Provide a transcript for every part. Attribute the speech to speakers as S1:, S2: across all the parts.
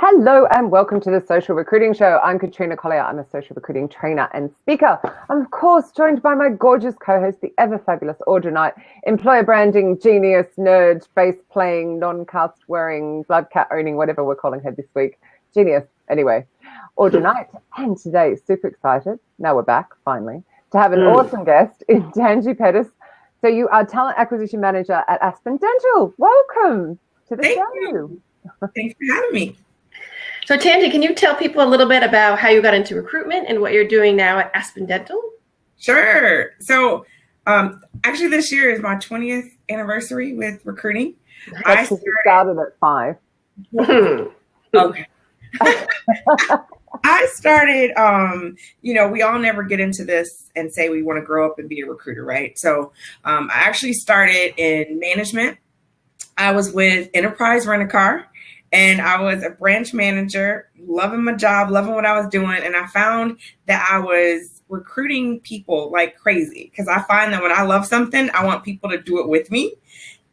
S1: Hello and welcome to the Social Recruiting Show. I'm Katrina Collier. I'm a social recruiting trainer and speaker. I'm, of course, joined by my gorgeous co-host, the ever-fabulous Audra Knight, employer branding, genius, nerd, bass-playing, non-cast-wearing, blood cat-owning, whatever we're calling her this week. Genius. Anyway, Audra Knight. And today, super excited, now we're back, finally, to have an awesome guest in Tangie Pettis. So you are Talent Acquisition Manager at Aspen Dental. Welcome to the show.
S2: Thanks for having me.
S3: So Tangie, can you tell people a little bit about how you got into recruitment and what you're doing now at Aspen Dental?
S2: Sure. So actually this year is my 20th anniversary with recruiting.
S1: I started at 5.
S2: Okay. I started, we all never get into this and say we want to grow up and be a recruiter, right? So I actually started in management. I was with Enterprise Rent-A-Car. And I was a branch manager, loving my job, loving what I was doing. And I found that I was recruiting people like crazy because I find that when I love something, I want people to do it with me.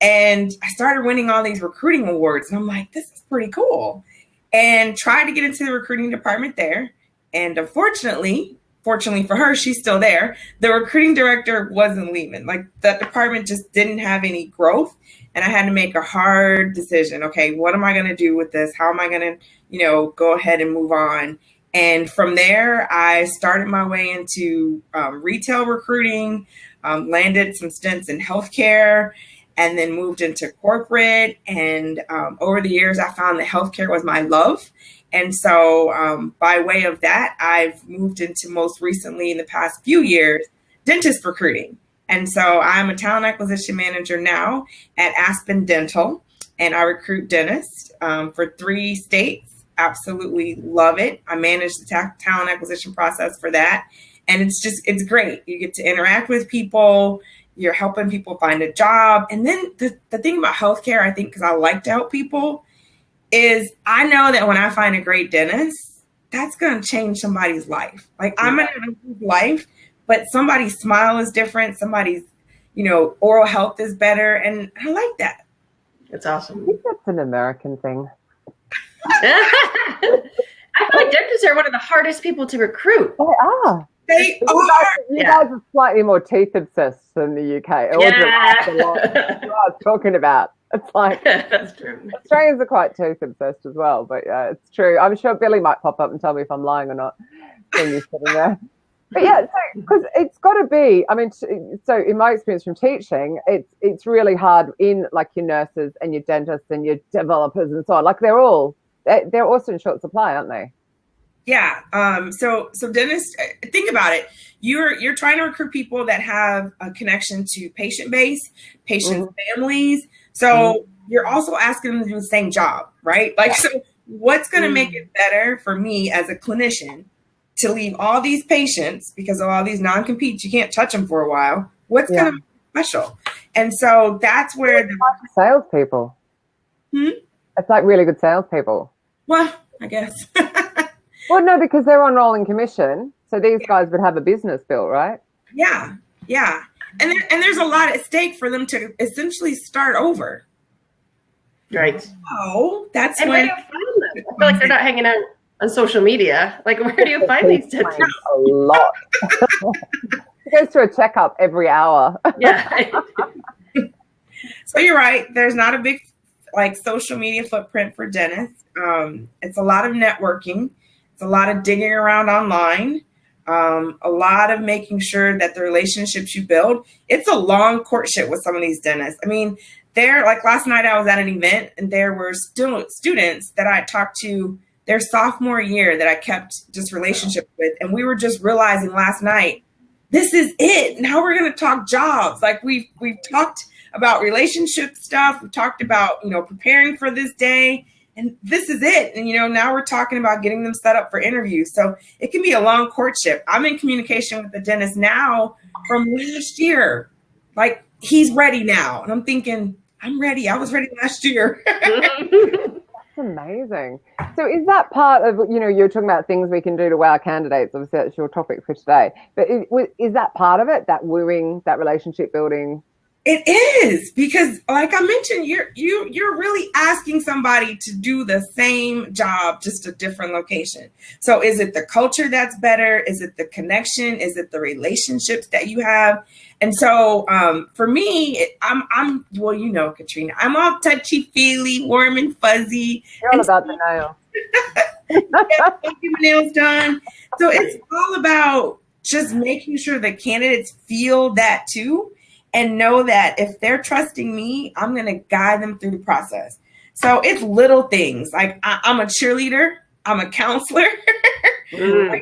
S2: And I started winning all these recruiting awards. And I'm like, this is pretty cool. And tried to get into the recruiting department there. And fortunately for her, she's still there. The recruiting director wasn't leaving. Like that department just didn't have any growth. And I had to make a hard decision. Okay, what am I going to do with this? How am I going to, go ahead and move on? And from there, I started my way into retail recruiting, landed some stints in healthcare, and then moved into corporate. And over the years, I found that healthcare was my love. And so by way of that, I've moved into most recently in the past few years, dentist recruiting. And so I'm a talent acquisition manager now at Aspen Dental, and I recruit dentists for 3 states. Absolutely love it. I manage the talent acquisition process for that. And it's great. You get to interact with people. You're helping people find a job. And then the thing about healthcare, I think, because I like to help people, is I know that when I find a great dentist, that's going to change somebody's life. Like I'm going to improve life. But somebody's smile is different. Somebody's, oral health is better. And I like that.
S3: That's awesome.
S1: I think that's an American thing.
S3: I feel like dentists are one of the hardest people to recruit.
S1: They are. You guys are slightly more teeth obsessed than the UK. That's what I was talking about. It's like
S3: that's true.
S1: Australians are quite teeth obsessed as well. But yeah, it's true. I'm sure Billy might pop up and tell me if I'm lying or not when you're sitting there. But yeah, because it's got to be, so in my experience from teaching, it's really hard in like your nurses and your dentists and your developers and so on. Like they're also in short supply, aren't they?
S2: Yeah. So dentists, think about it. You're trying to recruit people that have a connection to patient base, patient families. So you're also asking them to do the same job, right? Like, so what's going to make it better for me as a clinician to leave all these patients because of all these non-competes? You can't touch them for a while. What's going to be special? And so that's where the
S1: salespeople. It's like really good salespeople.
S2: Well, I guess.
S1: Well, no, because they're on rolling commission. So these guys would have a business built, right?
S2: Yeah. And there's a lot at stake for them to essentially start over.
S3: Right.
S2: Oh, that's
S3: and
S2: when
S3: where do you find them? I feel like they're not hanging out on social media. Like, where do you find these dentists?
S1: A lot. He goes to a checkup every hour.
S3: Yeah.
S2: So you're right. There's not a big social media footprint for dentists. It's a lot of networking. It's a lot of digging around online. A lot of making sure that the relationships you build. It's a long courtship with some of these dentists. Last night I was at an event and there were students that I talked to their sophomore year that I kept just relationship with. And we were just realizing last night, this is it. Now we're going to talk jobs. Like we've talked about relationship stuff. We talked about, preparing for this day, and this is it. And, now we're talking about getting them set up for interviews. So it can be a long courtship. I'm in communication with the dentist now from last year. Like he's ready now. And I'm thinking, I'm ready. I was ready last year.
S1: Amazing. So is that part of, you're talking about things we can do to wow candidates. Obviously, that's your topic for today. But is that part of it, that wooing, that relationship building?
S2: It is, because like I mentioned, you're really asking somebody to do the same job, just a different location. So is it the culture that's better? Is it the connection? Is it the relationships that you have? And so for me, I'm well, you know, Katrina, I'm all touchy feely, warm and fuzzy.
S1: You're all about the nail.
S2: Getting my nails done. So it's all about just making sure the candidates feel that too, and know that if they're trusting me, I'm going to guide them through the process. So it's little things like I'm a cheerleader, I'm a counselor,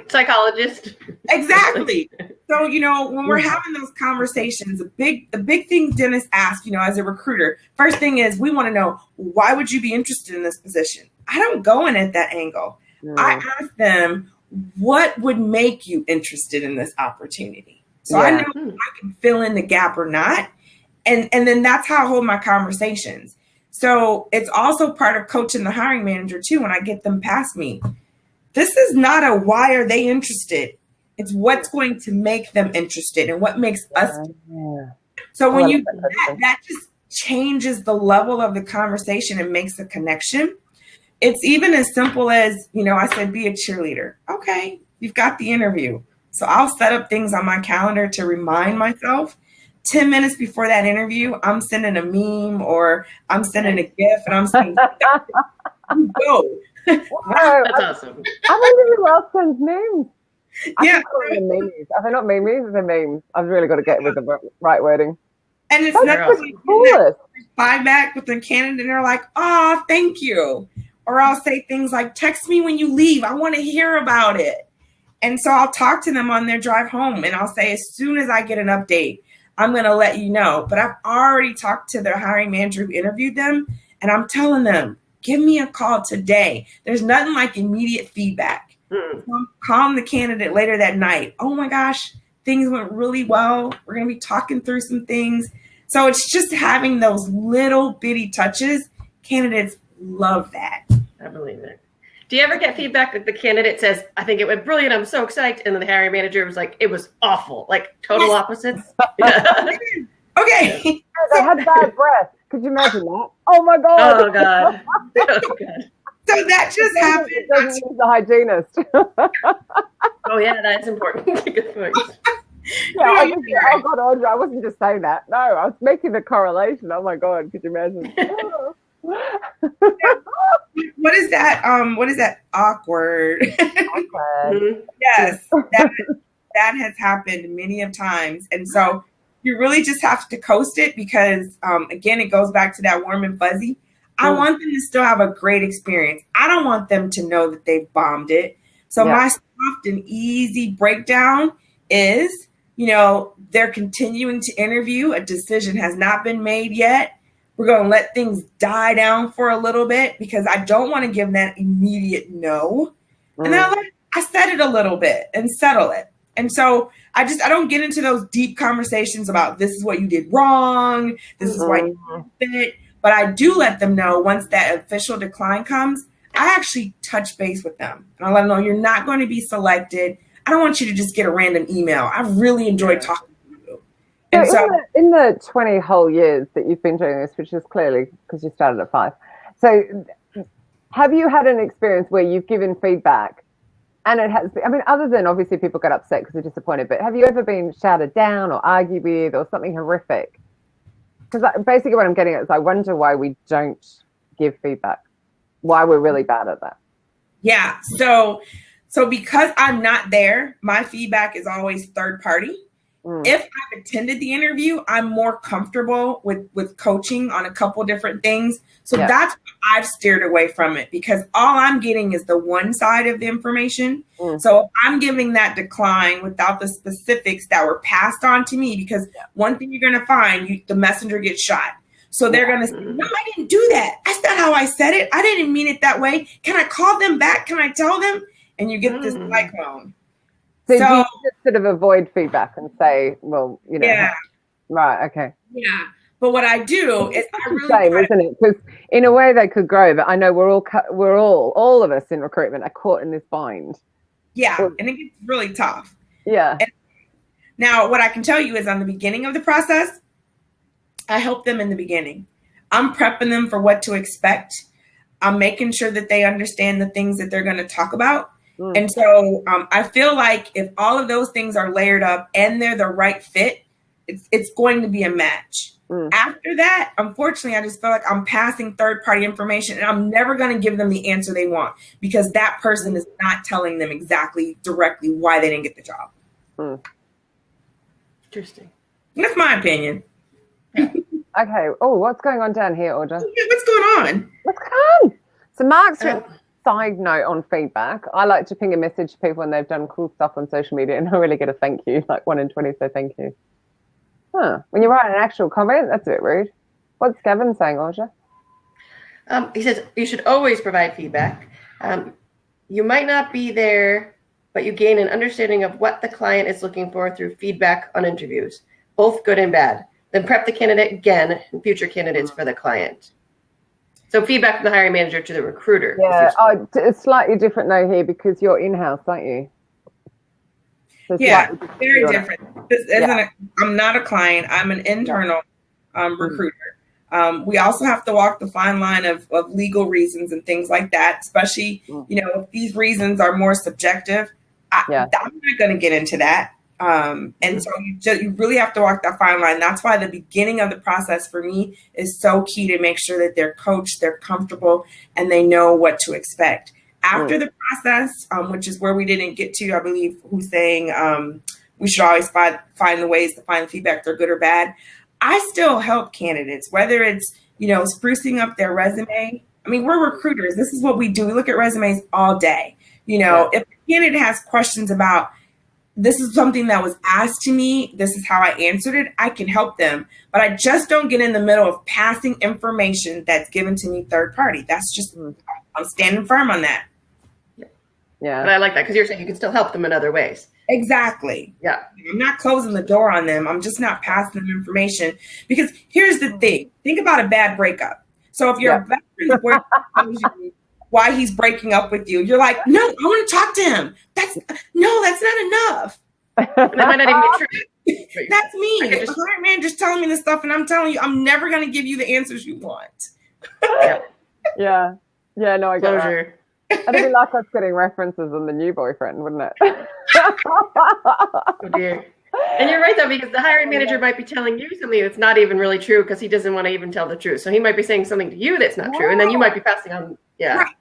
S3: psychologist.
S2: Exactly. So, you know, when we're having those conversations, the big thing Dennis asks, you know, as a recruiter, first thing is we want to know, why would you be interested in this position? I don't go in at that angle. I ask them, what would make you interested in this opportunity? So I know if I can fill in the gap or not. And then that's how I hold my conversations. So it's also part of coaching the hiring manager too. When I get them past me, this is not a why are they interested? It's what's going to make them interested and what makes us. So when you do that just changes the level of the conversation and makes a connection. It's even as simple as, you know, I said, be a cheerleader. Okay, you've got the interview. So I'll set up things on my calendar to remind myself 10 minutes before that interview, I'm sending a meme or I'm sending a GIF and I'm saying, go.
S1: Wow,
S3: That's awesome.
S1: I wonder who else sends memes.
S2: Yeah.
S1: Memes. Are they not memes? They're memes. I've really got to get with the right wording.
S2: And it's
S1: That's
S2: not
S1: the coolest.
S2: reply back with the candidate and they're like, oh, thank you. Or I'll say things like, text me when you leave. I want to hear about it. And so I'll talk to them on their drive home and I'll say, as soon as I get an update, I'm going to let you know. But I've already talked to their hiring manager who interviewed them. And I'm telling them, give me a call today. There's nothing like immediate feedback. So I'm calling the candidate later that night. Oh my gosh, things went really well. We're going to be talking through some things. So it's just having those little bitty touches. Candidates love that.
S3: I believe it. Do you ever get feedback that the candidate says, I think it went brilliant, I'm so excited, and then the hiring manager was like, it was awful, like total opposites?
S2: Okay.
S1: They had bad breath. Could you imagine that? Oh my God.
S3: Oh God. Oh, God.
S2: So that just happened.
S1: It doesn't use the hygienist.
S3: Oh yeah, that's important. Good point.
S1: Oh God, Audra, I wasn't just saying that. No, I was making the correlation. Oh my God, could you imagine?
S2: What is that? What is that awkward? Yes, that has happened many of times. And so you really just have to coast it because, again, it goes back to that warm and fuzzy. I want them to still have a great experience. I don't want them to know that they've bombed it. So my soft and easy breakdown is, you know, they're continuing to interview. A decision has not been made yet. We're going to let things die down for a little bit because I don't want to give that immediate no. And then I set it a little bit and settle it. And so I don't get into those deep conversations about this is what you did wrong. This is why you didn't fit. But I do let them know once that official decline comes, I actually touch base with them. And I let them know you're not going to be selected. I don't want you to just get a random email. I really enjoyed talking to you. And so
S1: in the 20 whole years that you've been doing this, which is clearly because you started at 5. So have you had an experience where you've given feedback and it has, I mean, other than obviously people get upset because they're disappointed, but have you ever been shouted down or argued with or something horrific? Because basically what I'm getting at is I wonder why we don't give feedback, why we're really bad at that.
S2: Yeah. So because I'm not there, my feedback is always third party. If I've attended the interview, I'm more comfortable with coaching on a couple different things. So that's why I've steered away from it because all I'm getting is the one side of the information. So if I'm giving that decline without the specifics that were passed on to me, because one thing you're going to find, the messenger gets shot. So they're going to say, no, I didn't do that. That's not how I said it. I didn't mean it that way. Can I call them back? Can I tell them? And you get this cyclone.
S1: So you just sort of avoid feedback and say, well, you know, right, okay.
S2: Yeah. But what I do is I really
S1: shame, isn't it? Because in a way they could grow, but I know we're all of us in recruitment are caught in this bind.
S2: Yeah, and it gets really tough.
S1: Yeah.
S2: And now, what I can tell you is on the beginning of the process, I help them in the beginning. I'm prepping them for what to expect. I'm making sure that they understand the things that they're going to talk about. And so I feel like if all of those things are layered up and they're the right fit, it's going to be a match. After that, unfortunately, I just feel like I'm passing third-party information, and I'm never going to give them the answer they want because that person is not telling them exactly directly why they didn't get the job.
S3: Interesting.
S2: That's my opinion.
S1: Okay. Oh, what's going on down here, Audra?
S2: What's going on?
S1: What's going on? So Mark's written a side note on feedback. I like to ping a message to people when they've done cool stuff on social media, and I really get a thank you, like 1 in 20 say thank you. When you write an actual comment, that's a bit rude. What's Gavin saying, Audra?
S3: He says you should always provide feedback. You might not be there, but you gain an understanding of what the client is looking for through feedback on interviews, both good and bad. Then prep the candidate again and future candidates for the client. So feedback from the hiring manager to the recruiter.
S1: Yeah, it's slightly different though here because you're in-house, aren't you? So
S2: yeah, very different. I'm not a client. I'm an internal recruiter. We also have to walk the fine line of legal reasons and things like that, especially, if these reasons are more subjective. I'm not going to get into that. And so you really have to walk that fine line. That's why the beginning of the process for me is so key to make sure that they're coached, they're comfortable, and they know what to expect. After the process, which is where we didn't get to, I believe, who's saying we should always find the ways to find feedback, they're good or bad. I still help candidates, whether it's, sprucing up their resume. I mean, we're recruiters. This is what we do. We look at resumes all day. If a candidate has questions about, this is something that was asked to me, this is how I answered it, I can help them. But I just don't get in the middle of passing information that's given to me third party. That's just, I'm standing firm on that.
S3: Yeah. But I like that because you're saying you can still help them in other ways.
S2: Exactly.
S3: Yeah.
S2: I'm not closing the door on them. I'm just not passing them information. Because here's the thing. Think about a bad breakup. So if your best friend's boyfriend tells you why he's breaking up with you, you're like, no, I want to talk to him. That's not enough.
S3: That might not even be true.
S2: That's me. The client manager's telling me this stuff, and I'm telling you, I'm never going to give you the answers you want.
S1: Yeah. No, I get
S3: Closure.
S1: it. It'd be like us getting references on the new boyfriend, wouldn't it?
S3: Oh dear. And you're right though, because the hiring manager might be telling you something that's not even really true because he doesn't want to even tell the truth. So he might be saying something to you that's not true, and then you might be passing on. Yeah.
S2: Right.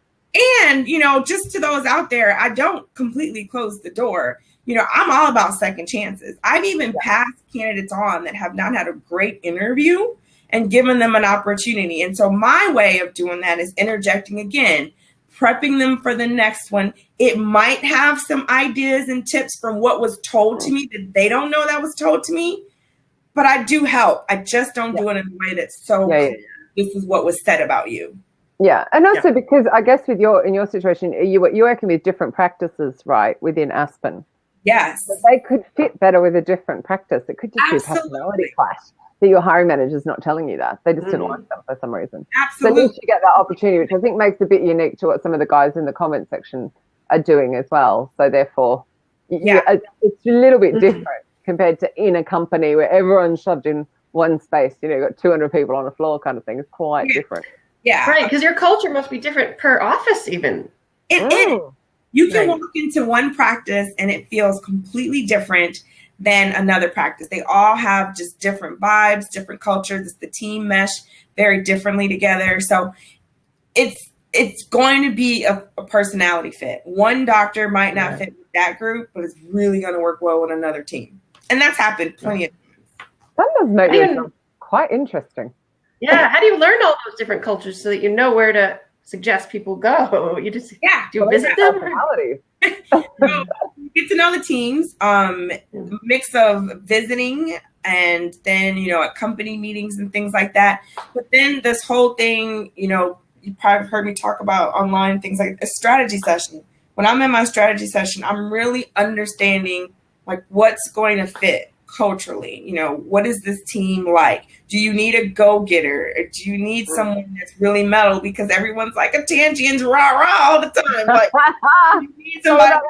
S2: And just to those out there, I don't completely close the door. I'm all about second chances. I've even passed candidates on that have not had a great interview and given them an opportunity. And so my way of doing that is interjecting again, prepping them for the next one. It might have some ideas and tips from what was told to me that they don't know that was told to me, but I do help. I just don't do it in a way that's so clear. This is what was said about you.
S1: Yeah, and also because I guess in your situation, you're working with different practices, right, within Aspen.
S2: Yes.
S1: So they could fit better with a different practice. It could just be a personality clash. That your hiring manager's not telling you that. They just didn't like them for some reason.
S2: Absolutely.
S1: So at least you get that opportunity, which I think makes it a bit unique to what some of the guys in the comment section are doing as well. So therefore, it's a little bit different compared to in a company where everyone's shoved in one space. You've got 200 people on the floor kind of thing. It's quite different.
S2: Yeah.
S3: Right, because your culture must be different per office even.
S2: It is. You can walk into one practice and it feels completely different than another practice. They all have just different vibes, different cultures. The team mesh very differently together. So it's going to be a personality fit. One doctor might not fit with that group, but it's really going to work well with another team. And that's happened plenty of times.
S1: That does make it quite interesting.
S3: Yeah. How do you learn all those different cultures so that you know where to suggest people go? You just do you visit them?
S2: So get to know the teams, mix of visiting and then, at company meetings and things like that. But then this whole thing, you probably heard me talk about online things like a strategy session. When I'm in my strategy session, I'm really understanding like what's going to fit culturally. What is this team like? Do you need a go-getter? Or do you need someone that's really metal? Because everyone's like a Tangie and rah-rah all the time. Like, you need somebody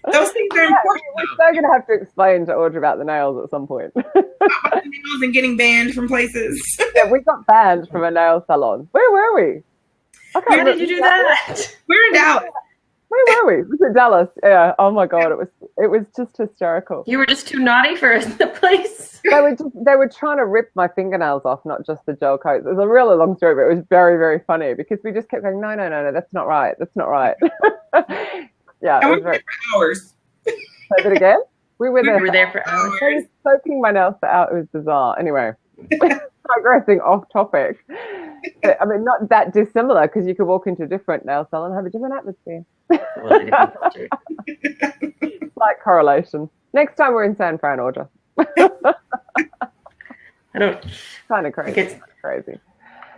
S2: Those things are important.
S1: We're so going to have to explain to Audra about the nails at some point.
S2: About the nails and getting banned from places.
S1: Yeah, we got banned from a nail salon. Where were we?
S3: Where did you do that?
S2: We're in Dallas.
S1: Where were we? Was it Dallas? Yeah. Oh my God, it was just hysterical.
S3: You were just too naughty for the place.
S1: They were trying to rip my fingernails off, not just the gel coats. It was a really long story, but it was very, very funny because we just kept going, no, that's not right. That's not right. Yeah.
S2: And we were there for hours.
S1: Say it again? We were
S3: there for hours.
S1: I was soaking my nails for hours. It was bizarre. Anyway, digressing off topic. I mean, not that dissimilar because you could walk into a different nail salon and have a different atmosphere. Slight correlation. Next time we're in San Fran, Audra.
S3: I don't.
S1: Kind of crazy.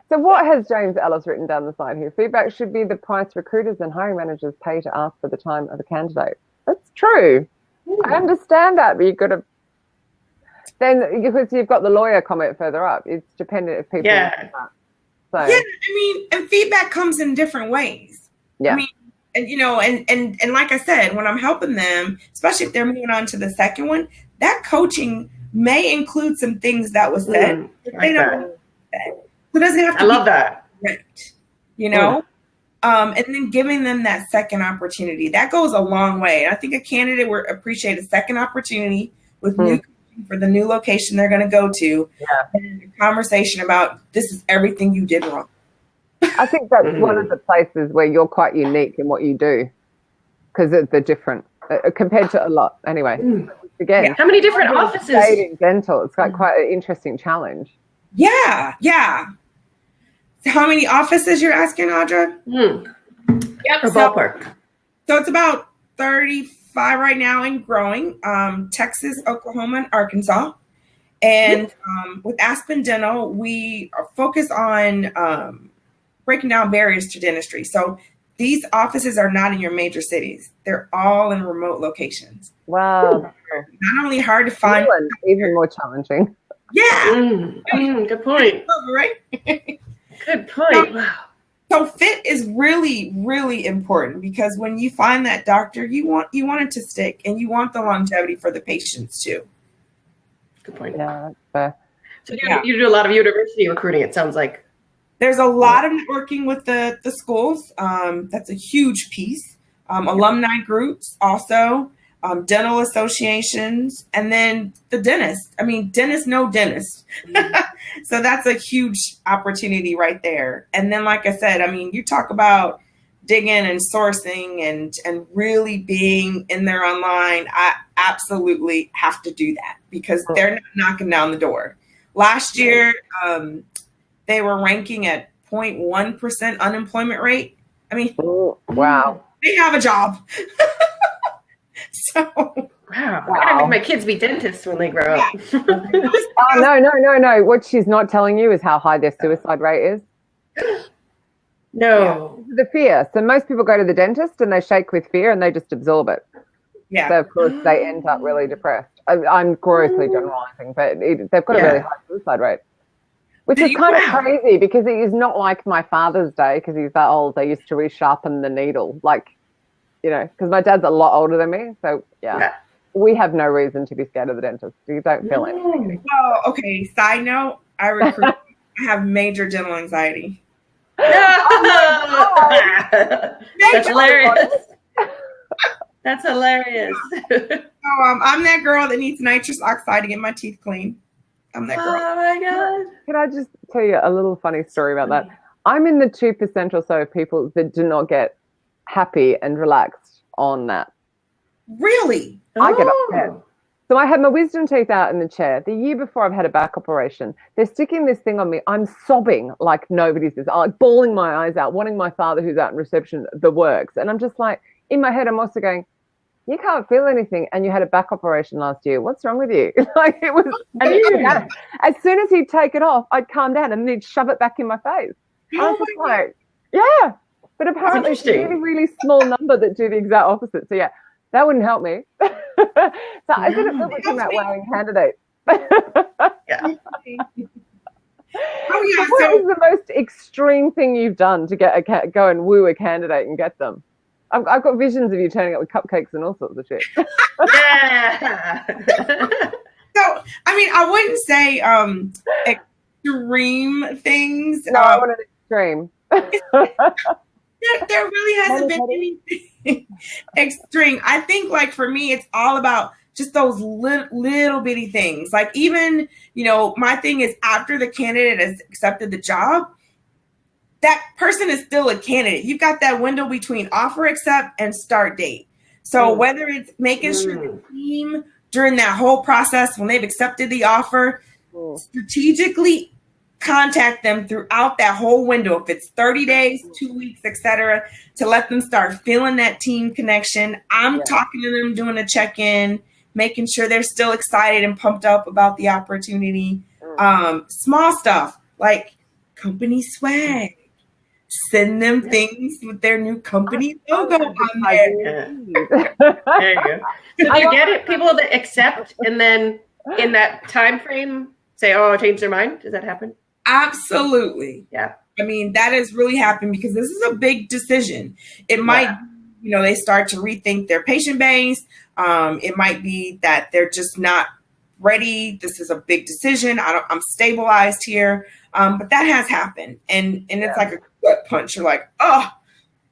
S1: So what has James Ellis written down the side here? Feedback should be the price recruiters and hiring managers pay to ask for the time of a candidate. That's true. I understand that, but you've got to. Then because you've got the lawyer comment further up, it's dependent if people.
S3: Yeah.
S2: So. Yeah, I mean, and feedback comes in different ways.
S1: Yeah.
S2: I mean, and you know, and like I said, when I'm helping them, especially if they're moving on to the second one, that coaching may include some things that was said. They don't said. So it doesn't have to.
S3: I love that.
S2: Correct, you know, and then giving them that second opportunity that goes a long way. I think a candidate would appreciate a second opportunity with new. For the new location they're going to go to, and a conversation about this is everything you did wrong.
S1: I think that's one of the places where you're quite unique in what you do because they're different compared to a lot. Anyway, again,
S3: how many different offices?
S1: In dental, it's like quite an interesting challenge.
S2: Yeah. So how many offices you're asking, Audra?
S3: Yep, or ballpark.
S2: So it's about 35 right now and growing. Texas, Oklahoma, and Arkansas. And with Aspen Dental, we are focused on breaking down barriers to dentistry. So these offices are not in your major cities. They're all in remote locations.
S1: Wow.
S2: Not only hard to find.
S1: Even more challenging.
S2: Yeah.
S3: Good point.
S2: Right?
S3: Good point. Wow.
S2: So fit is really, really important because when you find that doctor, you want it to stick and you want the longevity for the patients too.
S3: Good point.
S1: Yeah, that's fair.
S3: So you do a lot of university recruiting, it sounds like.
S2: There's a lot of networking with the schools. That's a huge piece. Alumni groups also, dental associations, and then the dentist. I mean, dentists know dentists. So that's a huge opportunity right there. And then, like I said, I mean, you talk about digging and sourcing and really being in there online. I absolutely have to do that because they're not knocking down the door. Last year, they were ranking at 0.1% unemployment rate. I mean,
S1: wow.
S2: They have a job. So,
S3: wow. I'm gonna make my kids be dentists when they grow up.
S1: No. What she's not telling you is how high their suicide rate is.
S3: No.
S1: Yeah. The fear. So most people go to the dentist and they shake with fear and they just absorb it.
S2: Yeah.
S1: So of course they end up really depressed. I'm grossly generalizing, but they've got a really high suicide rate. Which is kind of crazy because it is not like my father's day because he's that old. They used to resharpen the needle, like, you know, because my dad's a lot older than me. So, we have no reason to be scared of the dentist. You don't feel anything.
S2: Well, okay, side note, I recruit. I have major dental anxiety.
S3: That's hilarious. That's hilarious.
S2: So, I'm that girl that needs nitrous oxide to get my teeth clean. I'm that girl.
S3: Oh my God.
S1: Can I just tell you a little funny story about that? I'm in the 2% or so of people that do not get happy and relaxed on that.
S2: Really?
S1: I get upset. So I had my wisdom teeth out in the chair. The year before I've had a back operation. They're sticking this thing on me. I'm sobbing like nobody's business. I'm like bawling my eyes out, wanting my father who's out in reception the works. And I'm just like, in my head, I'm also going, you can't feel anything and you had a back operation last year. What's wrong with you? Like it was, as soon as he'd take it off, I'd calm down and then he'd shove it back in my face. I was just like, yeah. But apparently it's a really, really small number that do the exact opposite. So yeah, that wouldn't help me. So I didn't feel like that wearing candidate.
S2: Yeah.
S1: What is the most extreme thing you've done to get go and woo a candidate and get them? I've got visions of you turning up with cupcakes and all sorts of shit.
S3: Yeah.
S2: So, I mean, I wouldn't say extreme things.
S1: No, I want an extreme.
S2: There really hasn't been anything extreme. I think, like, for me, it's all about just those little bitty things. Like, even, my thing is, after the candidate has accepted the job, that person is still a candidate. You've got that window between offer accept and start date. So whether it's making sure the team during that whole process, when they've accepted the offer, strategically contact them throughout that whole window. If it's 30 days, 2 weeks, etc., to let them start feeling that team connection. I'm talking to them, doing a check-in, making sure they're still excited and pumped up about the opportunity. Small stuff like company swag. Send them things with their new company logo on there.
S3: There you go. So do you get it? People that accept and then in that time frame say, "Oh, change their mind." Does that happen?
S2: Absolutely.
S3: Yeah.
S2: I mean, that has really happened because this is a big decision. It might, they start to rethink their patient base. It might be that they're just not ready. This is a big decision. I'm stabilized here. But that has happened. And it's like a gut punch. You're like, oh,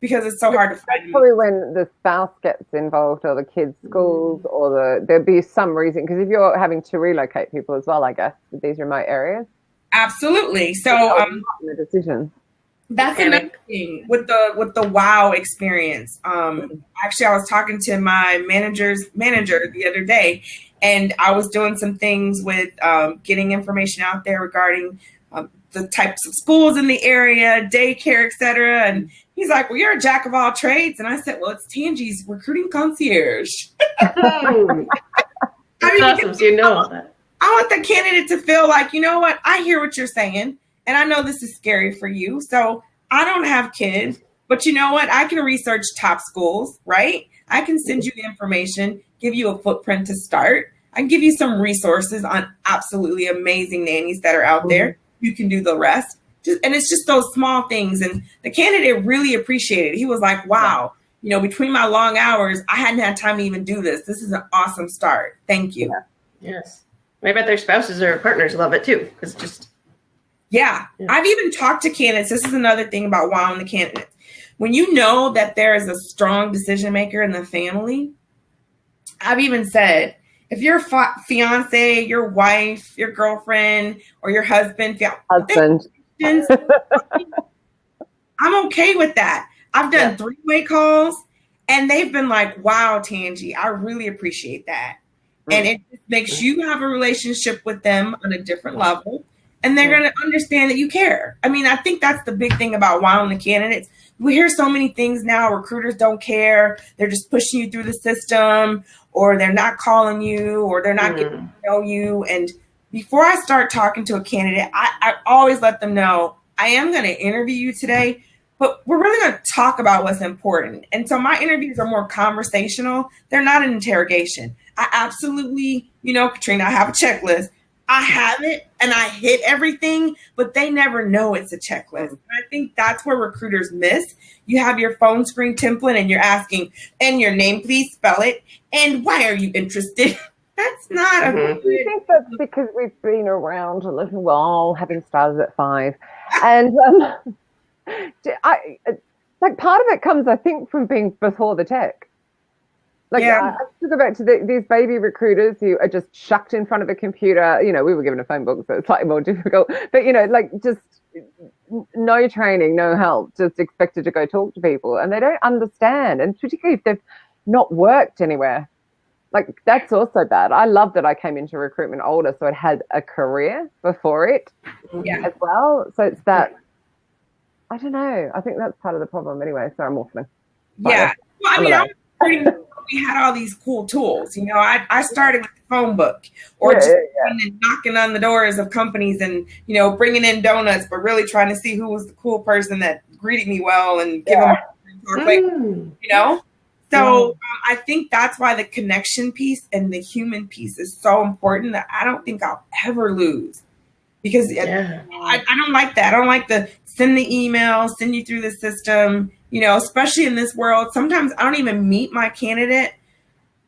S2: because it's so hard to find.
S1: Probably when the spouse gets involved or the kids' schools or there'll be some reason. Because if you're having to relocate people as well, I guess, with these remote areas.
S2: Absolutely. So
S1: the decision.
S2: That's another thing with the wow experience. Actually, I was talking to my manager's manager the other day, and I was doing some things with getting information out there regarding the types of schools in the area, daycare, etc. And he's like, "Well, you're a jack of all trades." And I said, "Well, it's Tangie's Recruiting Concierge."
S3: That's awesome. So you know that.
S2: I want the candidate to feel like, you know what? I hear what you're saying, and I know this is scary for you. So I don't have kids, but you know what? I can research top schools, right? I can send you the information, give you a footprint to start. I can give you some resources on absolutely amazing nannies that are out there. You can do the rest. And it's just those small things. And the candidate really appreciated it. He was like, wow, between my long hours, I hadn't had time to even do this. This is an awesome start. Thank you.
S3: Yes. I bet their spouses or partners love it too. Because just.
S2: Yeah. I've even talked to candidates. This is another thing about wowing the candidates. When you know that there is a strong decision maker in the family, I've even said, if your fiance, your wife, your girlfriend, or your husband, I'm okay with that. I've done 3-way calls, and they've been like, wow, Tangie, I really appreciate that. And it just makes you have a relationship with them on a different level, and they're going to understand that you care. I mean, I think that's the big thing about wowing the candidates. We hear so many things now. Recruiters don't care. They're just pushing you through the system, or they're not calling you, or they're not getting to know you. And before I start talking to a candidate, I always let them know, I am going to interview you today, but we're really going to talk about what's important. And so my interviews are more conversational. They're not an interrogation. I absolutely, Katrina, I have a checklist. I have it and I hit everything, but they never know it's a checklist. And I think that's where recruiters miss. You have your phone screen template and you're asking, and your name, please spell it. And why are you interested? That's not a good.
S1: I think that's because we've been around a little while, having started at 5. And part of it comes, I think, from being before the tech. I took it back to these baby recruiters who are just shucked in front of a computer. We were given a phone book, so it's slightly more difficult. But, just no training, no help, just expected to go talk to people. And they don't understand. And particularly if they've not worked anywhere. That's also bad. I love that I came into recruitment older, so it had a career before it as well. So it's that, I don't know. I think that's part of the problem anyway. So I'm waffling.
S2: Yeah. Well, I mean, we had all these cool tools. I started with the phone book or and knocking on the doors of companies and, bringing in donuts, but really trying to see who was the cool person that greeted me well and give them, So I think that's why the connection piece and the human piece is so important that I don't think I'll ever lose. because I don't like that. I don't like the send the email, send you through the system, especially in this world. Sometimes I don't even meet my candidate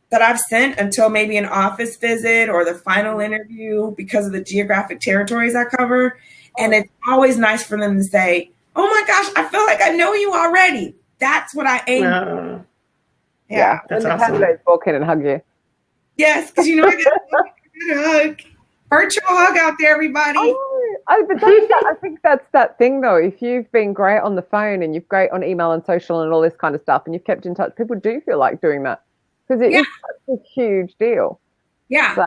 S2: that I've sent until maybe an office visit or the final interview because of the geographic territories I cover. And it's always nice for them to say, oh my gosh, I feel like I know you already. That's what I aim for. Yeah.
S1: That's awesome. Candidates walk in and hug you.
S2: Yes, because I get a hug. Virtual hug out there, everybody.
S1: But I think that's that thing, though. If you've been great on the phone and you've great on email and social and all this kind of stuff, and you've kept in touch, people do feel like doing that because it is such a huge deal.
S2: Yeah. So.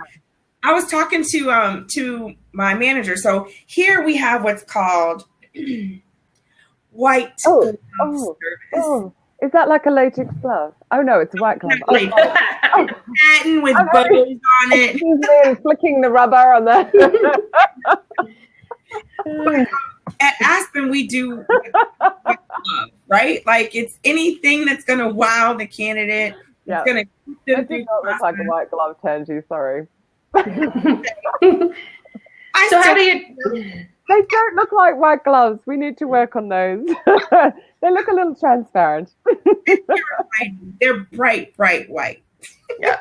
S2: I was talking to my manager. So here we have what's called white glove service.
S1: Is that like a latex glove? Oh no, it's a white glove.
S2: Satin with bows on it.
S1: Excuse me, flicking the rubber on that.
S2: At Aspen, we do white glove, right? Like it's anything that's going to wow the candidate.
S1: Yeah.
S2: It's going to keep them.
S1: It does not look like a white glove, Tangie. Sorry.
S3: How do you?
S1: They don't look like white gloves. We need to work on those. They look a little transparent.
S2: They're bright white.
S3: Yeah.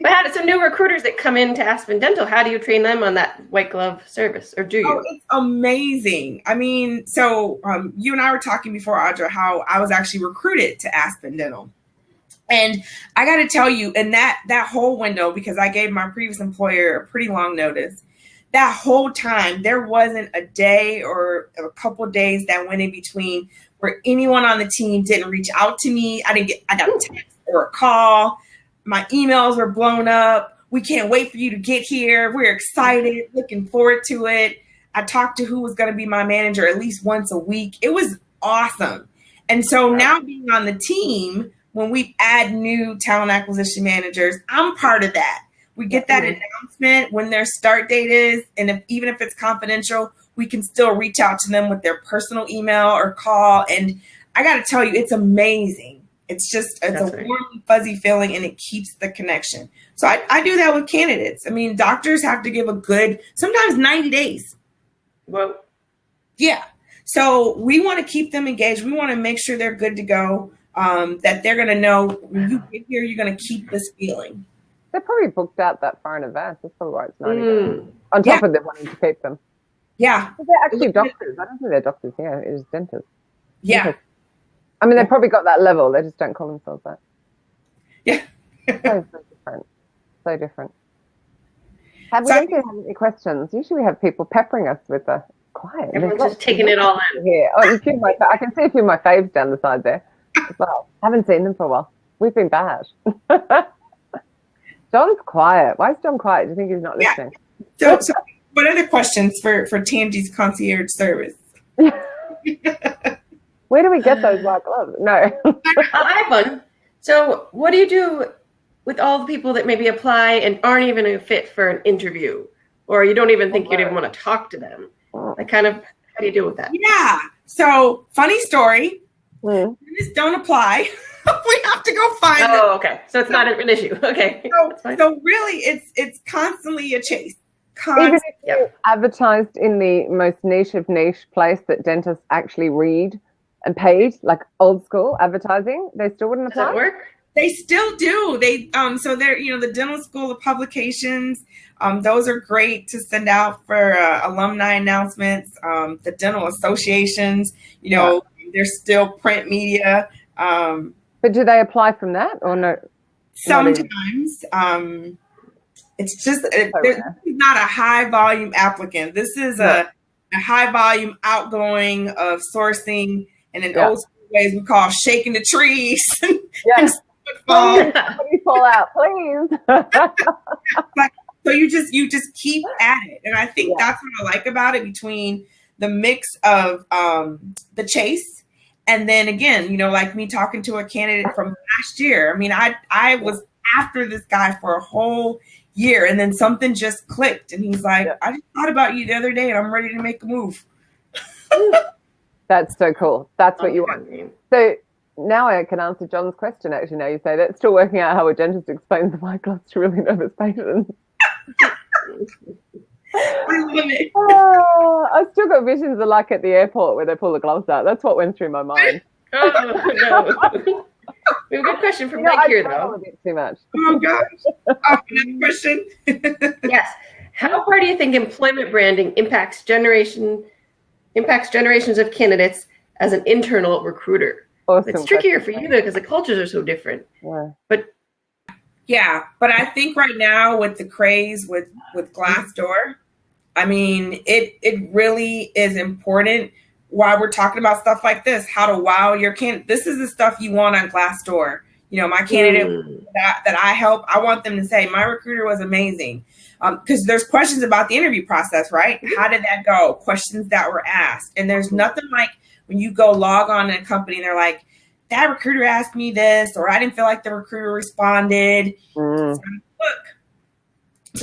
S3: But so new recruiters that come into Aspen Dental, how do you train them on that white glove service, or do you?
S2: Oh, it's amazing. I mean, so you and I were talking before, Audra, how I was actually recruited to Aspen Dental. And I got to tell you, in that whole window, because I gave my previous employer a pretty long notice, that whole time, there wasn't a day or a couple of days that went in between where anyone on the team didn't reach out to me. I got a text or a call. My emails were blown up. We can't wait for you to get here. We're excited, looking forward to it. I talked to who was going to be my manager at least once a week. It was awesome. And so now being on the team, when we add new talent acquisition managers, I'm part of that. We get that announcement when their start date is, and even if it's confidential, we can still reach out to them with their personal email or call. And I got to tell you, it's amazing. It's a warm, fuzzy feeling, and it keeps the connection. So I do that with candidates. I mean, doctors have to give a good, sometimes 90 days.
S3: Well,
S2: yeah. So we want to keep them engaged. We want to make sure they're good to go, that they're going to know when you get here, you're going to keep this feeling.
S1: They're probably booked out that far in advance. That's probably why it's 90 days. On top of them wanting to keep them.
S2: Yeah.
S1: But they're actually doctors. I don't think they're doctors here. It is dentists.
S2: Yeah.
S1: I mean, they've probably got that level. They just don't call themselves that.
S2: Yeah.
S1: So different. So different. Have we have any questions? Usually we have people peppering us with the quiet.
S3: Everyone's just taking it all in.
S1: Here. Oh, I can see a few of my faves down the side there as well. Haven't seen them for a while. We've been bad. John's quiet. Why is John quiet? Do you think he's not listening?
S2: So what are the questions for Tangie's concierge service?
S1: Where do we get those white gloves? No.
S3: I have one. So what do you do with all the people that maybe apply and aren't even a fit for an interview, or you don't even think you'd even want to talk to them? Like, how do you deal with that?
S2: Yeah. So funny story. Just don't apply. We have to go find them.
S3: Oh, okay. So it's not an issue. Okay.
S2: So really, it's constantly a chase.
S1: Even if you advertised in the most niche of niche place that dentists actually read and paid, like old school advertising, they still wouldn't apply?
S3: Does that work?
S2: They still do. They so they're the dental school of publications. Those are great to send out for alumni announcements. The dental associations, they're still print media.
S1: But do they apply from that or no?
S2: Sometimes. It's just this is not a high volume applicant. This is a high volume outgoing of sourcing, and in old school ways we call shaking the trees.
S1: Yes. Please fall out, please.
S2: So you just keep at it, and I think that's what I like about it. Between the mix of the chase, and then again, like me talking to a candidate from last year. I mean, I was after this guy for a whole year, and then something just clicked, and he's like, I just thought about you the other day, and I'm ready to make a move.
S1: That's so cool. That's what you want. So now I can answer John's question. Actually, now you say that, still working out how a dentist explains the white gloves to really nervous patients.
S2: I love it.
S1: I still got visions of like at the airport where they pull the gloves out. That's what went through my mind.
S3: Oh, no. We have a good question from Mike here, though.
S1: A bit too much.
S2: Oh, gosh. Another question.
S3: Yes. How far do you think employment branding impacts generations of candidates as an internal recruiter?
S1: Awesome.
S3: It's trickier for you, though, because the cultures are so different.
S1: Yeah.
S2: But I think right now with the craze with Glassdoor, I mean, it really is important why we're talking about stuff like this, how to wow your candidate. This is the stuff you want on Glassdoor. You know, my candidate that I help, I want them to say, my recruiter was amazing. Because there's questions about the interview process, right? How did that go? Questions that were asked. And there's nothing like when you go log on in a company and they're like, that recruiter asked me this, or I didn't feel like the recruiter responded. So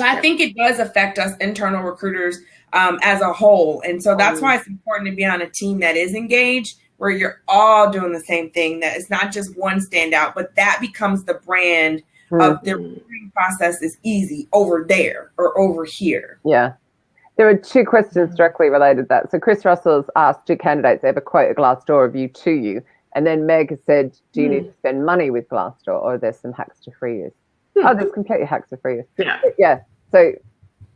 S2: I think it does affect us internal recruiters as a whole. And so that's why it's important to be on a team that is engaged, where you're all doing the same thing, that it's not just one standout, but that becomes the brand of the recruiting process is easy over there or over here.
S1: Yeah. There are two questions directly related to that. So Chris Russell's asked, do candidates ever quote a Glassdoor review to you? And then Meg has said, do you need to spend money with Glassdoor, or there's some hacks to free use? Oh, there's completely hacks to free use.
S3: Yeah.
S1: Yeah. So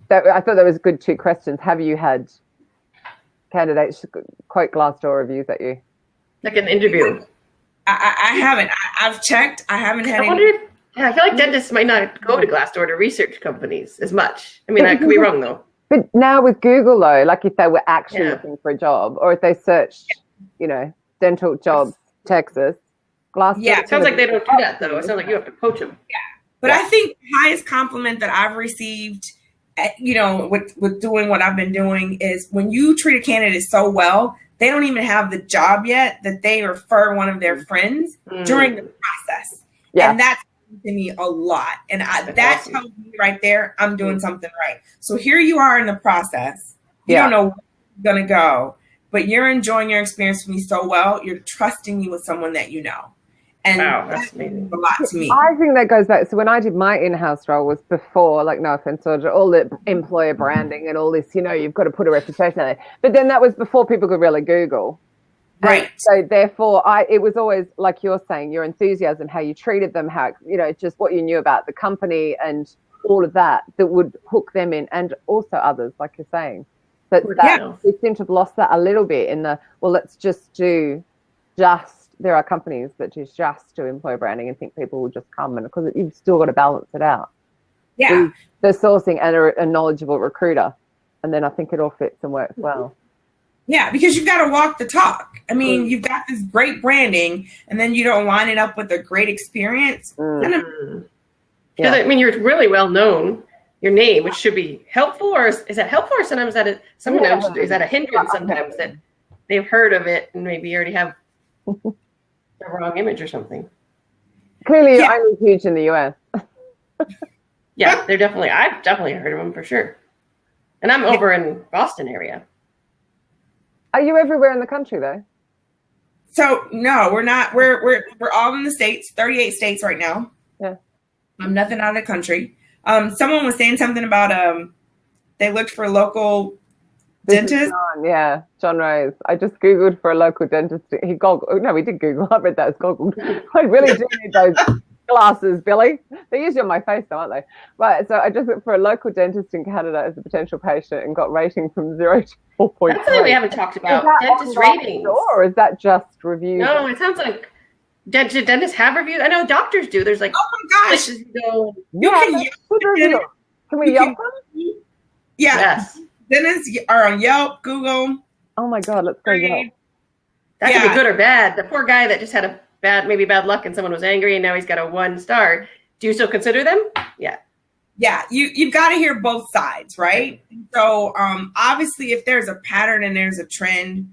S1: I thought that was good two questions. Have you had candidates quote Glassdoor reviews at you?
S3: Like an interview?
S2: I haven't. I've checked. I haven't had
S3: I feel like dentists might not go to Glassdoor to research companies as much. I mean, I could be wrong, though.
S1: But now with Google, though, like if they were actually looking for a job, or if they searched, you know, dental jobs, Texas, Glassdoor.
S3: Yeah, it sounds like they don't do that, though. It sounds like you have to poach them.
S2: Yeah. But I think the highest compliment that I've received, you know, with doing what I've been doing is when you treat a candidate so well, they don't even have the job yet, that they refer one of their friends during the process. Yeah. And that's to me a lot. And that tells me right there, I'm doing something right. So here you are in the process. You don't know where you're going to go, but you're enjoying your experience with me so well. You're trusting me with someone that you know. And that's a lot to me.
S1: I think that goes back. So when I did my in-house role was before, like, no offense, Audra, all the employer branding and all this, you know, you've got to put a reputation out there. But then that was before people could really Google.
S2: Right.
S1: And so therefore, it was always, like you're saying, your enthusiasm, how you treated them, how, you know, just what you knew about the company and all of that would hook them in, and also others, like you're saying. But we seem to have lost that a little bit in the, well, let's just do there are companies that just do employer branding and think people will just come, and because you've still got to balance it out.
S2: Yeah.
S1: The sourcing and a knowledgeable recruiter. And then I think it all fits and works well.
S2: Yeah, because you've got to walk the talk. I mean, you've got this great branding and then you don't line it up with a great experience.
S3: I mean, you're really well known, your name, which should be helpful, or is that helpful, or sometimes is that a hindrance sometimes that they've heard of it and maybe you already have the wrong image or something.
S1: Clearly, you're only huge in the US.
S3: Yeah, I've definitely heard of them for sure. And I'm over in Boston area.
S1: Are you everywhere in the country though?
S2: So no, we're not. We're all in the States, 38 states right now.
S1: Yeah.
S2: Nothing out of the country. Someone was saying something about they looked for local dentist. John Rose. I just Googled for a local dentist. We did Google. I read that as Googled. I really do need those glasses, Billy. They're usually on my face though, aren't they? Right, so I just looked for a local dentist in Canada as a potential patient and got rating from 0 to 4.3.
S3: That's something we haven't talked about. Dentist ratings.
S1: Or is that just reviews?
S3: No, it sounds like dentists have reviews. I know doctors do. There's like,
S2: oh my gosh,
S1: can we Yelp them?
S2: Yeah. Yes. Dentists are on Yelp, Google.
S1: Oh my God, let's go Yelp.
S3: That could be good or bad. The poor guy that just had maybe bad luck and someone was angry and now he's got a 1 star. Do you still consider them? Yeah.
S2: Yeah, you've got to hear both sides, right? So obviously if there's a pattern and there's a trend,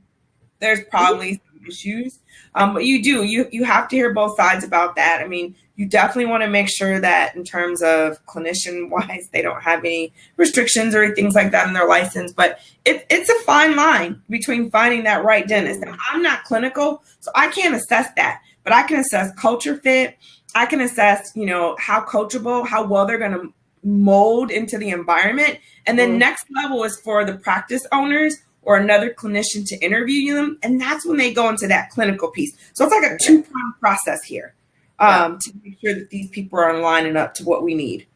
S2: there's probably some issues. But you have to hear both sides about that. I mean, you definitely want to make sure that in terms of clinician wise, they don't have any restrictions or things like that in their license. But it's a fine line between finding that right dentist. And I'm not clinical, so I can't assess that, but I can assess culture fit. I can assess, how coachable, how well they're going to mold into the environment. And then next level is for the practice owners or another clinician to interview them. And that's when they go into that clinical piece. So it's like a two-pronged process here to make sure that these people are lining up to what we need.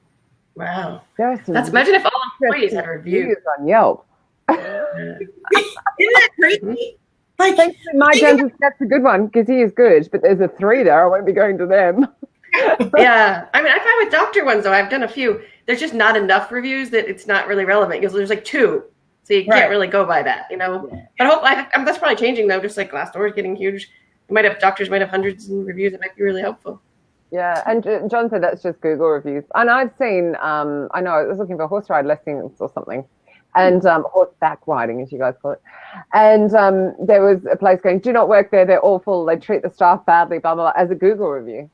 S3: Wow. That's imagine if all employees had reviews
S1: on Yelp.
S2: Isn't that crazy? Like,
S1: my dentist, that's a good one because he is good, but there's a 3 there. I won't be going to them.
S3: Yeah. I mean, I find with doctor ones, though, I've done a few. There's just not enough reviews that it's not really relevant because there's like 2. So you can't really go by that, you know. Yeah. But that's probably changing, though, just like Glassdoor is getting huge. Doctors might have hundreds of reviews. It might be really helpful.
S1: Yeah, and John said that's just Google reviews. And I've seen, I know I was looking for horse ride listings or something, and horseback riding, as you guys call it. And there was a place going, do not work there, they're awful, they treat the staff badly, blah, blah, blah, as a Google review.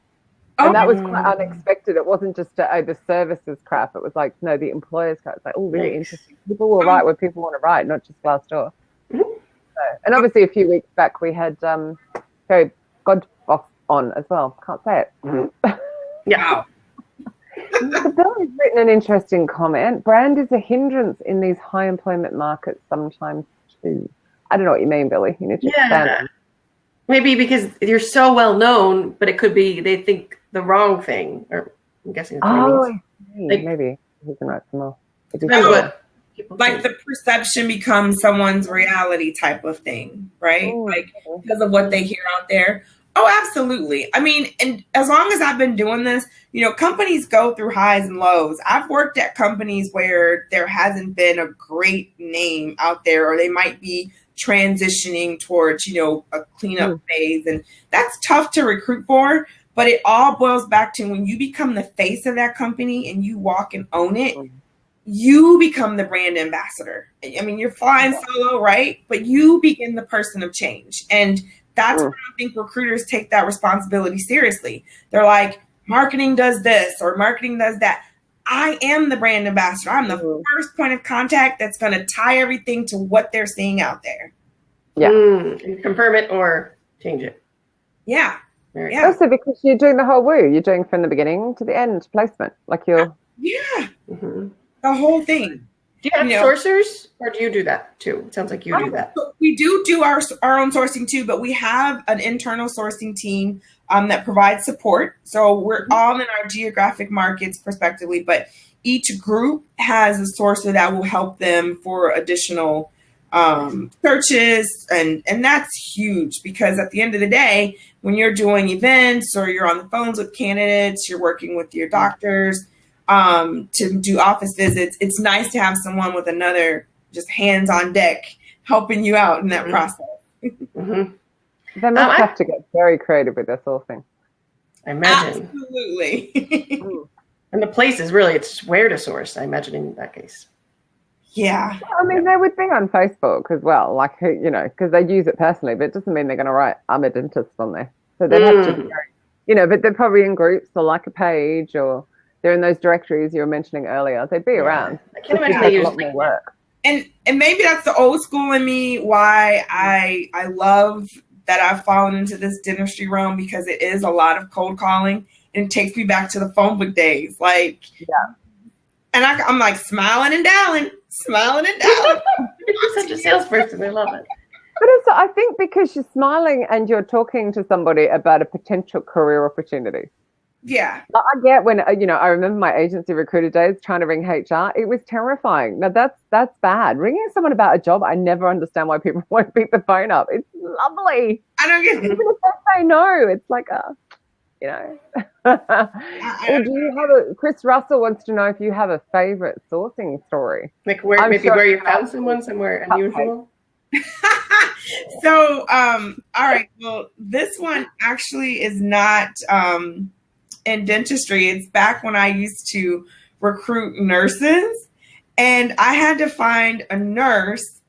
S1: And that was quite unexpected. It wasn't just the services crap. It was like, no, the employers crap. It's like, oh, really interesting. People will write what people want to write, not just Glassdoor. So, and obviously a few weeks back we had Gary Godboss on as well. Can't say it.
S3: Yeah.
S1: Billy's written an interesting comment. Brand is a hindrance in these high employment markets sometimes too. I don't know what you mean, Billy. You need to expand.
S3: Maybe because you're so well known, but it could be they think the wrong thing. Or I'm guessing.
S1: Maybe he can write some more.
S2: Like the perception becomes someone's reality type of thing, right? Because of what they hear out there. Oh, absolutely. I mean, and as long as I've been doing this, you know, companies go through highs and lows. I've worked at companies where there hasn't been a great name out there, or they might be transitioning towards, you know, a cleanup phase. And that's tough to recruit for, but it all boils back to when you become the face of that company and you walk and own it, you become the brand ambassador. I mean, you're flying solo, right? But you begin the person of change. And that's where I think recruiters take that responsibility seriously. They're like, marketing does this or marketing does that. I am the brand ambassador. I'm the first point of contact that's going to tie everything to what they're seeing out there.
S1: Yeah.
S3: And confirm it or change it.
S2: Yeah.
S1: Also because you're doing the whole woo. You're doing from the beginning to the end placement. Like you're...
S2: The whole thing.
S3: Do you have sourcers or do you do that too? It sounds like you do that.
S2: We do our own sourcing too, but we have an internal sourcing team that provides support. So we're all in our geographic markets prospectively, but each group has a sourcer that will help them for additional searches. And that's huge because at the end of the day, when you're doing events or you're on the phones with candidates, you're working with your doctors, to do office visits, it's nice to have someone with another just hands on deck helping you out in that process.
S1: They must have to get very creative with this whole thing.
S3: I imagine.
S2: Absolutely.
S3: And the place is really, it's where to source, I imagine, in that case.
S2: Yeah.
S1: I mean, they would be on Facebook as well, like, you know, because they use it personally, but it doesn't mean they're going to write, I'm a dentist on there. So they'd have to be very, you know, but they're probably in groups or like a page or they're in those directories you were mentioning earlier. They'd be around.
S3: I can't imagine they use
S1: a lot more work.
S2: And maybe that's the old school in me, why I love that I've fallen into this dentistry realm, because it is a lot of cold calling and it takes me back to the phone book days. Like, and I'm like smiling and dialing.
S3: You're such a salesperson. I love it.
S1: But also, I think because you're smiling and you're talking to somebody about a potential career opportunity.
S2: Yeah.
S1: I get when, you know, I remember my agency recruiter days trying to ring HR. It was terrifying. Now, that's bad. Ringing someone about a job, I never understand why people won't pick the phone up. It's lovely.
S2: I don't get it.
S1: Even if they say no, it's like, you know. Or do you have Chris Russell wants to know if you have a favorite sourcing story.
S3: Like where you found someone somewhere unusual?
S2: So, all right. Well, this one actually is not in dentistry. It's back when I used to recruit nurses, and I had to find a nurse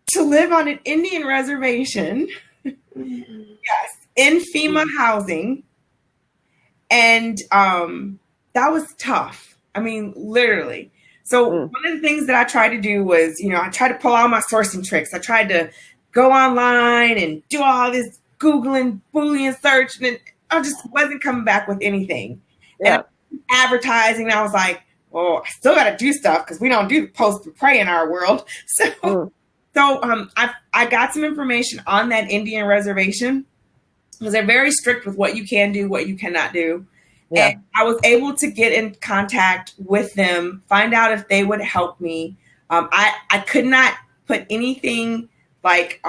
S2: to live on an Indian reservation. Yes, in FEMA housing. And that was tough. I mean, literally. So one of the things that I tried to do was, you know, I tried to pull all my sourcing tricks. I tried to go online and do all this Googling, Boolean search, and I just wasn't coming back with anything.
S1: Yeah.
S2: And advertising. I was like, well, I still got to do stuff because we don't do post and pray in our world. So I got some information on that Indian reservation because they're very strict with what you can do, what you cannot do. Yeah. And I was able to get in contact with them, find out if they would help me. I could not put anything like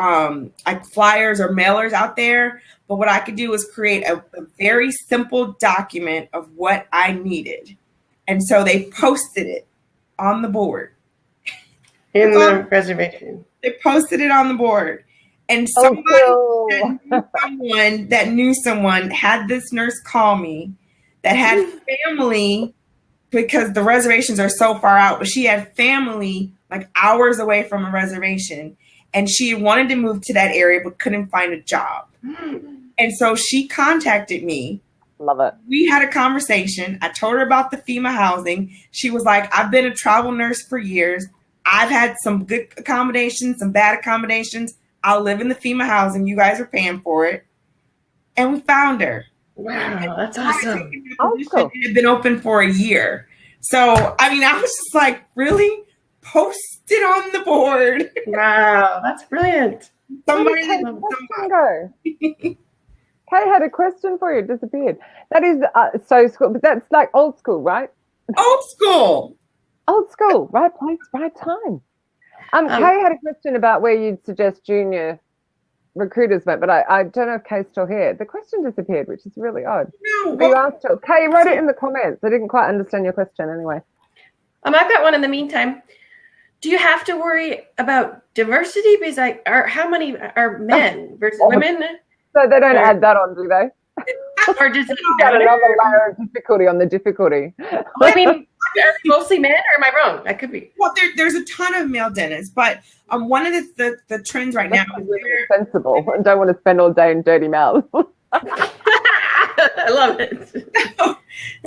S2: flyers or mailers out there, but what I could do was create a very simple document of what I needed. And so they posted it on the board.
S3: In the reservation.
S2: They posted it on the board. And somebody that knew someone had this nurse call me that had family, because the reservations are so far out, but she had family like hours away from a reservation. And she wanted to move to that area, but couldn't find a job. And so she contacted me.
S1: Love it.
S2: We had a conversation. I told her about the FEMA housing. She was like, I've been a travel nurse for years. I've had some good accommodations, some bad accommodations. I'll live in the FEMA housing. You guys are paying for it. And we found her.
S3: Wow, that's awesome.
S2: It had been open for a year. So, I mean, I was just like, really? Post it on the board.
S3: Wow, that's brilliant.
S2: Somebody
S1: go. Kay had a question for you. It disappeared. That is so school, but that's like old school, right?
S2: Old school.
S1: Old school. Right place, right time. Kay had a question about where you'd suggest junior recruiters went, but I don't know if Kay's still here. The question disappeared, which is really odd.
S2: No.
S1: Kay wrote it in the comments. I didn't quite understand your question anyway.
S3: I've got one in the meantime. Do you have to worry about diversity? Because how many are men versus women?
S1: So they don't add that on, do they?
S3: Or does it
S1: got another layer of difficulty on the difficulty?
S3: I mean, are they mostly men, or am I wrong? I could be.
S2: Well, there's a ton of male dentists, but one of the trends right now is
S1: really sensible and don't want to spend all day in dirty mouths.
S3: I love it.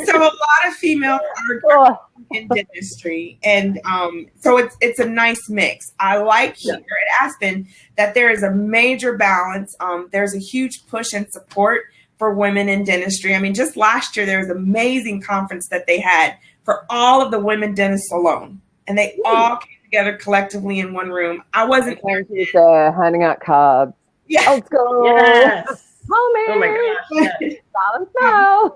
S2: So a lot of females are in dentistry, and so it's a nice mix. I like here at Aspen that there is a major balance. There's a huge push and support for women in dentistry. I mean, just last year there was an amazing conference that they had for all of the women dentists alone, and they all came together collectively in one room. I wasn't
S1: there handing out cards.
S2: Yeah.
S1: Old school.
S3: Yes.
S1: Homie.
S3: Oh my gosh.
S1: Balance now.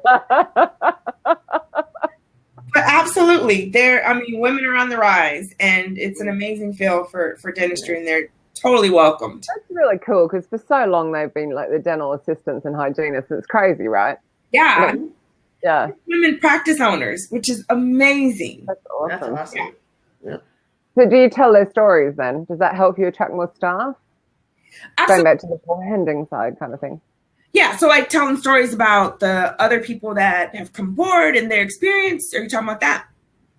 S2: But absolutely, women are on the rise, and it's an amazing field for dentistry, and they're totally welcomed.
S1: That's really cool because for so long they've been like the dental assistants and hygienists. It's crazy, right?
S2: Yeah.
S1: Yeah.
S2: Women practice owners, which is amazing.
S1: That's awesome.
S3: That's awesome.
S2: Yeah.
S1: So do you tell their stories then? Does that help you attract more staff?
S2: Absolutely.
S1: Going back to the branding side kind of thing.
S2: Yeah, so like telling stories about the other people that have come aboard and their experience. Are you talking about that?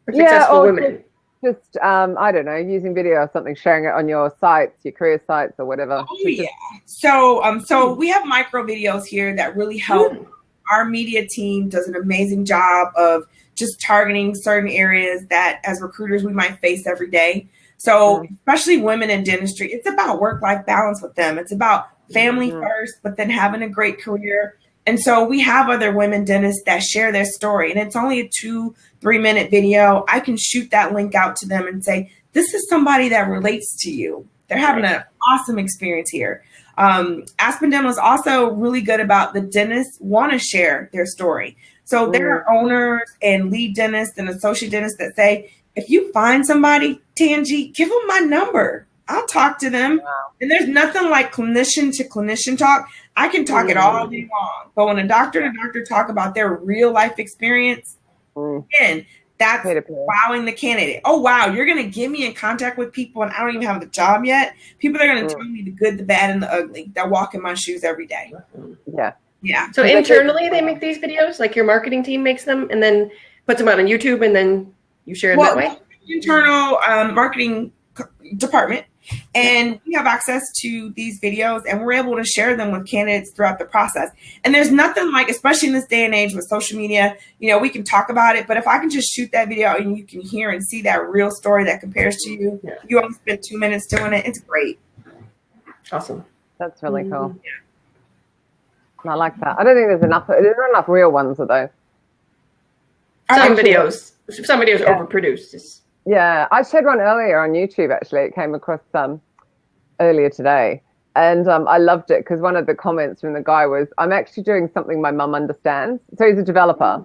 S3: Successful women.
S1: Just I don't know, using video or something, sharing it on your sites, your career sites or whatever.
S2: Oh yeah. So we have micro videos here that really help. Our media team does an amazing job of just targeting certain areas that as recruiters we might face every day. So especially women in dentistry, it's about work-life balance with them. It's about family first, but then having a great career. And so we have other women dentists that share their story, and it's only a 2-3 minute video. I can shoot that link out to them and say, this is somebody that relates to you. They're having an awesome experience here. Aspen Dental is also really good about the dentists want to share their story. So there are owners and lead dentists and associate dentists that say, if you find somebody, Tangie, give them my number. I'll talk to them. Wow. And there's nothing like clinician to clinician talk. I can talk it all day long. But when a doctor and a doctor talk about their real life experience, again, that's wowing the candidate. Oh, wow, you're going to get me in contact with people and I don't even have the job yet. People are going to tell me the good, the bad, and the ugly that walk in my shoes every day.
S1: Yeah.
S2: Yeah.
S3: So internally they make these videos, like your marketing team makes them and then puts them out on YouTube and then you share it that way?
S2: Internal marketing department. And we have access to these videos and we're able to share them with candidates throughout the process. And there's nothing like, especially in this day and age with social media, we can talk about it, but if I can just shoot that video and you can hear and see that real story that compares to you, you only spend 2 minutes doing it. It's great.
S3: Awesome.
S1: That's really cool. Yeah. I like that. I don't think there's enough real ones of those.
S3: Some videos overproduced.
S1: Yeah, I shared one earlier on YouTube, actually. It came across earlier today. And I loved it because one of the comments from the guy was, I'm actually doing something my mum understands. So he's a developer.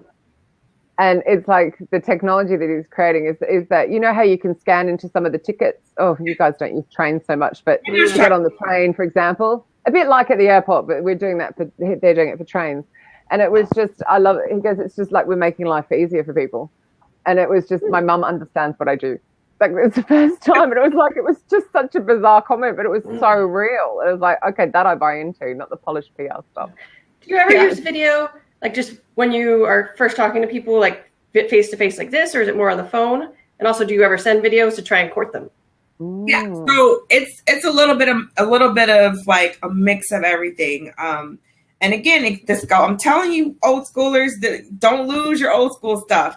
S1: And it's like the technology that he's creating is that, you know how you can scan into some of the tickets? Oh, you guys don't use trains so much, but you get on the train, for example, a bit like at the airport, but they're doing it for trains. And it was just, I love it. He goes, it's just like we're making life easier for people. And it was just, my mum understands what I do. Like, it's the first time. And it was just such a bizarre comment, but it was so real. It was like, okay, that I buy into, not the polished PR stuff.
S3: Do you ever use video, like just when you are first talking to people, like face to face like this, or is it more on the phone? And also, do you ever send videos to try and court them?
S2: Yeah, so it's a little bit of like a mix of everything. And again, I'm telling you, old schoolers, that don't lose your old school stuff.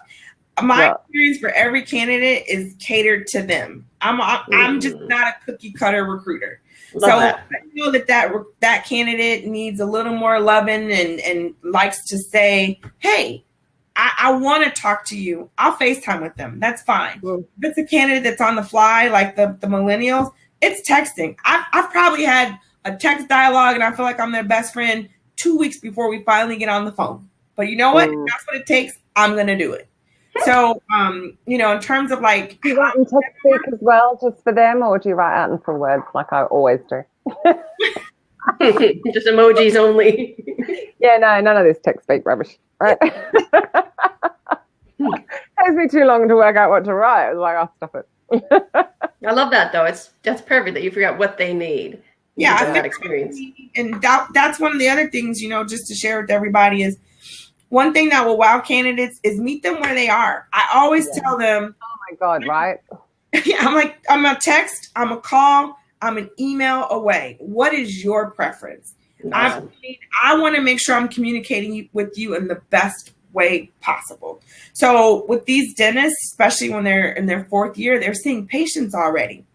S2: My experience for every candidate is catered to them. I'm just not a cookie cutter recruiter. I know that candidate needs a little more loving and likes to say, hey, I want to talk to you. I'll FaceTime with them. That's fine. If it's a candidate that's on the fly, like the millennials, it's texting. I've probably had a text dialogue and I feel like I'm their best friend 2 weeks before we finally get on the phone. But you know what? If that's what it takes, I'm going to do it. So, in terms of like...
S1: Do you write in text speak as well, just for them, or do you write out in full words like I always do?
S3: Just emojis only.
S1: Yeah, no, none of this text speak rubbish, right? It takes me too long to work out what to write. I was like, I'll stop it.
S3: I love that, though. That's perfect that you figure out what they need.
S2: Yeah, I think
S3: that experience.
S2: And that's one of the other things, just to share with everybody is, one thing that will wow candidates is meet them where they are. I always tell them,
S1: oh my God, right?
S2: I'm like, I'm a text, I'm a call, I'm an email away. What is your preference? I want to make sure I'm communicating with you in the best way possible. So with these dentists, especially when they're in their 4th year, they're seeing patients already.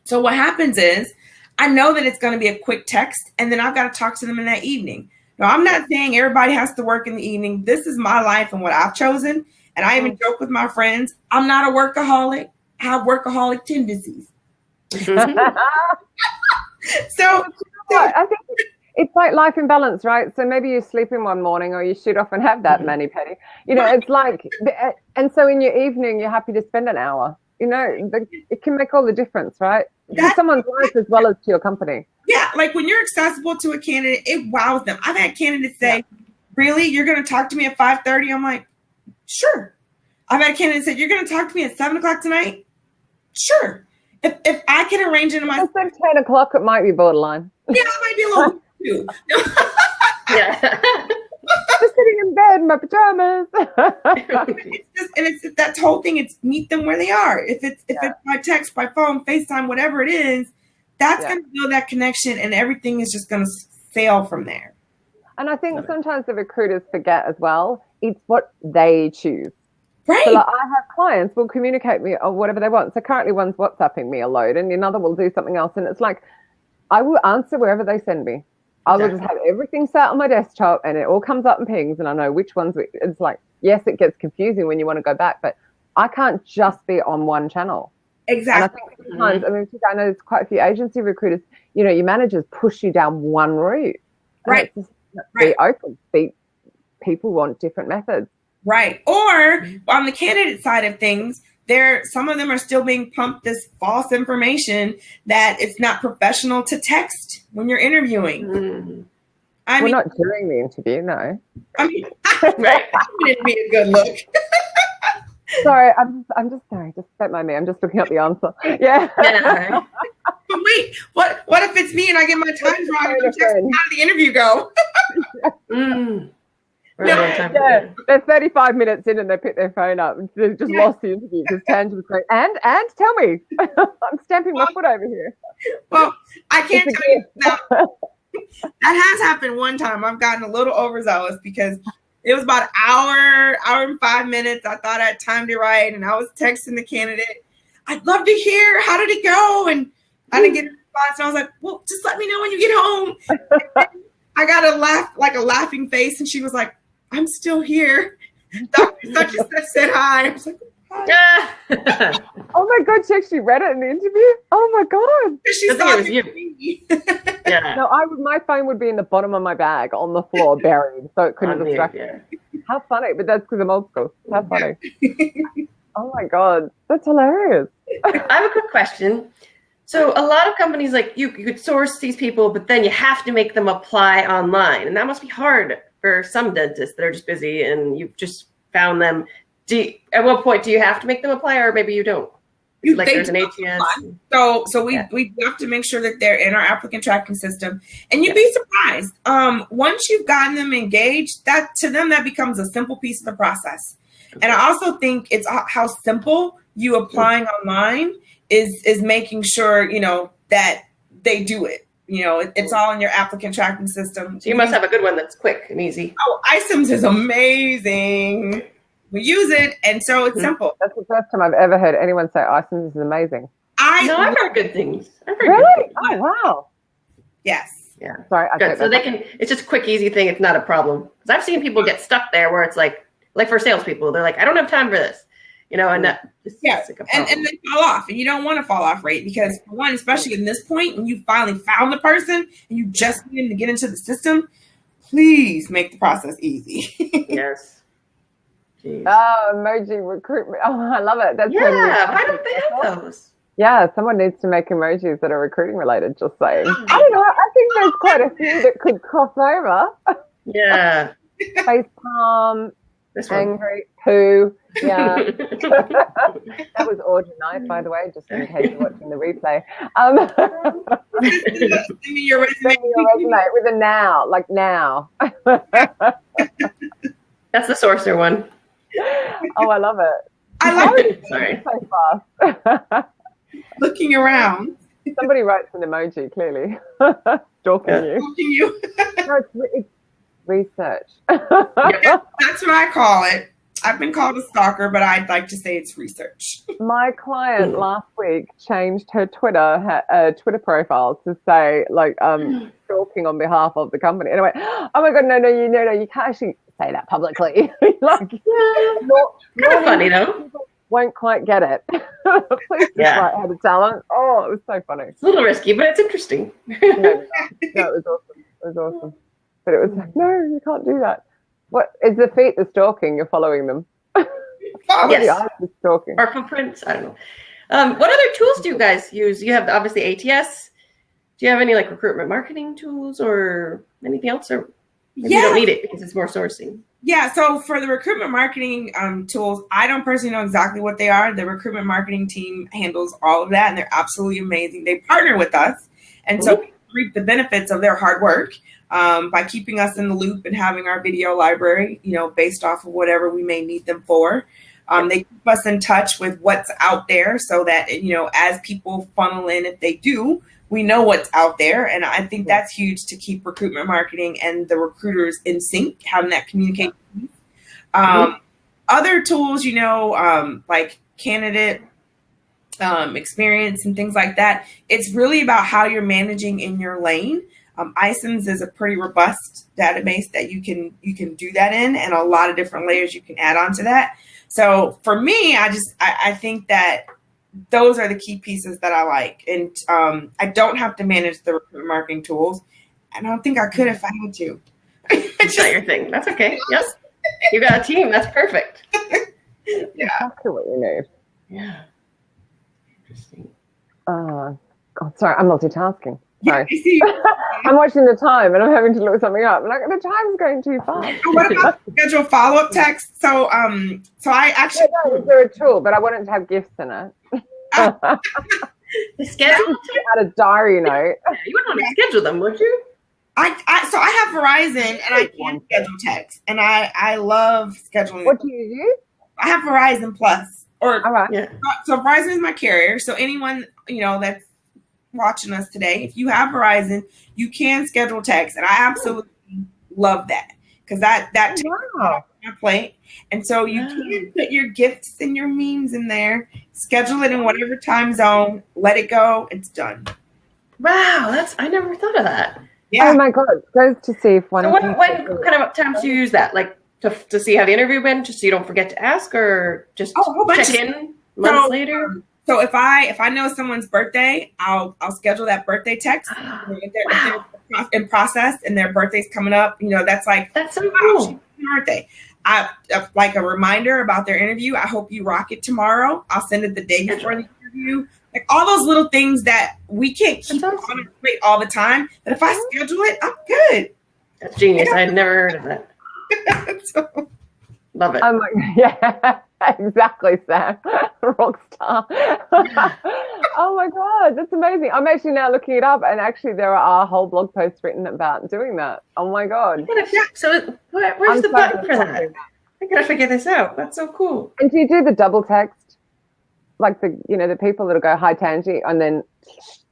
S2: So what happens is I know that it's going to be a quick text, and then I've got to talk to them in that evening. Now, I'm not saying everybody has to work in the evening. This is my life and what I've chosen. And I even joke with my friends, I'm not a workaholic. I have workaholic tendencies. So
S1: I think it's like life in balance, right? So maybe you sleep in one morning or you shoot off and have that mani-pedi. It's like, and so in your evening, you're happy to spend an hour. It can make all the difference, right? To someone's life as well as to your company.
S2: Yeah, like when you're accessible to a candidate, it wows them. I've had candidates say, really? You're going to talk to me at 5:30? I'm like, sure. I've had candidates say, you're going to talk to me at 7 o'clock tonight? Sure. If I can arrange it in my...
S1: I said 10 o'clock, it might be borderline.
S2: Yeah, it might be a little too.
S3: Yeah.
S1: Just sitting in bed in my pajamas.
S2: It's that whole thing. It's meet them where they are. If it's by text, by phone, FaceTime, whatever it is, that's going to build that connection, and everything is just going to sail from there.
S1: And I think sometimes the recruiters forget as well. It's what they choose.
S2: Right.
S1: So like I have clients will communicate me or whatever they want. So currently one's WhatsApping me a load, and another will do something else. And it's like I will answer wherever they send me. I will just have everything set on my desktop and it all comes up in pings and I know which ones. It's like, yes, it gets confusing when you want to go back, but I can't just be on one channel.
S2: Exactly.
S1: And I think sometimes, I know there's quite a few agency recruiters, your managers push you down one route.
S2: Right.
S1: Be open. People want different methods.
S2: Right. Or on the candidate side of things, some of them are still being pumped this false information that it's not professional to text when you're interviewing.
S1: Mm-hmm. We're not doing the interview, no.
S2: Right. It'd be a good look.
S1: Sorry, I'm just sorry. Just don't mind me. I'm just looking up the answer. Yeah.
S2: But wait, what if it's me and I get my times wrong? How did the interview go?
S1: They're 35 minutes in and they pick their phone up and they've just lost the interview because Tangie was going, and tell me. I'm stamping my foot over here.
S2: Well, I can't tell you now. That has happened one time. I've gotten a little overzealous because it was about an hour and 5 minutes. I thought I had time to write and I was texting the candidate. I'd love to hear, how did it go? And I didn't get a response. And I was like, well, just let me know when you get home. I got a laughing face and she was like, I'm still here. Dr. Such and Such said hi. I was like, hi.
S1: Oh my God, she actually read it in the interview? Oh my God.
S2: She
S3: Good thing
S2: saw
S3: it was you. Yeah.
S1: No, my phone would be in the bottom of my bag on the floor, buried, so it couldn't distract me. How funny, but that's because I'm old school. How funny. Oh my God, that's hilarious.
S3: I have a quick question. So a lot of companies, like you could source these people, but then you have to make them apply online. And that must be hard for some dentists that are just busy and you've just found them. At what point do you have to make them apply, or maybe you don't? There's an ATS.
S2: So we have to make sure that they're in our applicant tracking system. And you'd be surprised. Once you've gotten them engaged, that to them that becomes a simple piece of the process. Okay. And I also think it's how simple you applying online is making sure, that they do it. It's all in your applicant tracking system.
S3: So you must have a good one that's quick and easy.
S2: Oh, iCIMS is amazing. We use it, and so it's simple.
S1: That's the first time I've ever heard anyone say iCIMS is amazing.
S3: I've heard good things.
S1: Really? Oh, wow.
S2: Yes.
S3: Yeah.
S1: Sorry.
S3: Good. So it's just a quick, easy thing. It's not a problem. Because I've seen people get stuck there where it's like for salespeople, they're like, I don't have time for this. And that
S2: and they fall off, and you don't want to fall off, right? Because for one, especially in this point, when you finally found the person and you just need them to get into the system, please make the process easy.
S3: Yes. Jeez.
S1: Oh, emoji recruitment. Oh, I love it. That's
S3: why don't they have those?
S1: Yeah, someone needs to make emojis that are recruiting related, just saying. I don't know. I think there's quite a few that could cross over.
S3: Yeah.
S1: Face palm, angry, poo. Yeah. That was Audra Knight, by the way, just in case you're watching the replay.
S2: Send me your resume
S1: with a now, like now.
S3: That's the sorcerer one.
S1: Oh, I love it.
S2: I love it.
S3: Sorry.
S1: So fast.
S2: Looking around.
S1: Somebody writes an emoji, clearly. Stalking you. No, it's research.
S2: That's what I call it. I've been called a stalker, but I'd like to say it's research.
S1: My client last week changed her Twitter profile to say stalking on behalf of the company. And I went, oh my God, no, you can't actually say that publicly.
S3: Kind of funny though.
S1: Won't quite get it. Please just write how to talent. Oh, it was so funny.
S3: It's a little risky, but it's interesting.
S1: No, it was awesome. It was awesome. But it was like, no, you can't do that. What is the feet the stalking? You're following them.
S3: Yes.
S1: The eyes the stalking.
S3: Or footprints. I don't know. What other tools do you guys use? You have obviously ATS. Do you have any recruitment marketing tools or anything else? Or maybe you don't need it because it's more sourcing.
S2: Yeah. So for the recruitment marketing tools, I don't personally know exactly what they are. The recruitment marketing team handles all of that, and they're absolutely amazing. They partner with us, and so we reap the benefits of their hard work. By keeping us in the loop and having our video library, based off of whatever we may need them for. They keep us in touch with what's out there so that, as people funnel in, if they do, we know what's out there. And I think that's huge to keep recruitment marketing and the recruiters in sync, having that communication. Other tools, like candidate experience and things like that. It's really about how you're managing in your lane. iCIMS is a pretty robust database that you can do that in, and a lot of different layers you can add on to that. So for me, I think that those are the key pieces that I like. And I don't have to manage the recruitment marketing tools. I don't think I could if I had to.
S3: It's not your thing. That's okay. Yes. You got a team. That's perfect.
S1: Yeah. Exactly what you need.
S3: Yeah. Interesting.
S1: God, sorry, I'm multitasking. Sorry.
S2: Yeah,
S1: I'm watching the time and I'm having to look something up. Like, the time's going too fast.
S2: What about schedule follow-up text? So I actually
S1: is there a tool, but I want it to have gifts in it.
S3: The schedule
S1: add a diary note.
S3: You wouldn't want to schedule them, would you?
S2: I have Verizon and I can schedule text, and I love scheduling.
S1: What do you use?
S2: I have Verizon Plus. All
S1: right.
S3: Yeah.
S2: So Verizon is my carrier. So anyone that's watching us today, if you have Verizon, you can schedule text, and I absolutely love that because that takes off my plate. And so you can put your gifts and your memes in there, schedule it in whatever time zone, let it go, it's done.
S3: Wow, I never thought of that.
S2: Yeah.
S1: Oh my God, goes to see if one.
S3: So what kind of times do you use that? Like to see how the interview went, just so you don't forget to ask, or just check in months later?
S2: So if I know someone's birthday, I'll schedule that birthday text. If they're in process and their birthday's coming up, that's
S3: so cool.
S2: Birthday. I like a reminder about their interview. I hope you rock it tomorrow. I'll send it the day before the interview. Like all those little things that we can't keep on our plate all the time. But if I schedule it, I'm good.
S3: That's genius. I had never heard of that.
S2: So,
S3: love it.
S1: I'm like, yeah, exactly, Sam. Rock star. Oh my God, that's amazing. I'm actually now looking it up, and actually there are whole blog posts written about doing that. Oh my God.
S3: So where's the button for that? I gotta figure this out. That's so cool.
S1: And do you do the double text? Like the people that'll go, hi Tangie, and then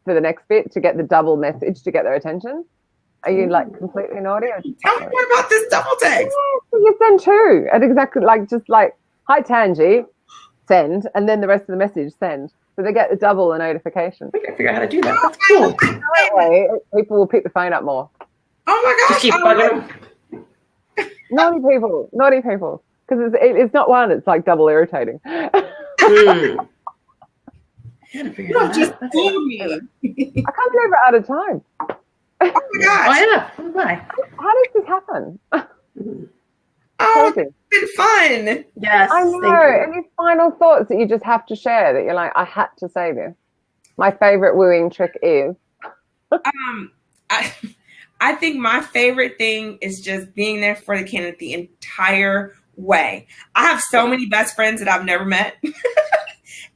S1: for the next bit to get the double message to get their attention? Are you like completely naughty?
S2: Tell me more about this double text.
S1: Yeah, you send two at exactly just like hi Tangie, send, and then the rest of the message send. So they get the double the notification.
S3: I gotta figure out how to do that. That's cool.
S1: That way, people will pick the phone up more.
S2: Oh my gosh!
S3: Just keep bugging them.
S1: Naughty people, because it's not one. It's like double irritating.
S2: You don't just fool me.
S1: I can't believe we're out of time.
S2: Oh my gosh!
S3: Oh yeah. Why?
S1: How does this happen?
S2: Oh, it's been fun.
S3: Yes.
S1: I know. Any final thoughts that you just have to share that you're like, I had to say this? My favorite wooing trick is.
S2: I think my favorite thing is just being there for the candidate the entire way. I have so many best friends that I've never met.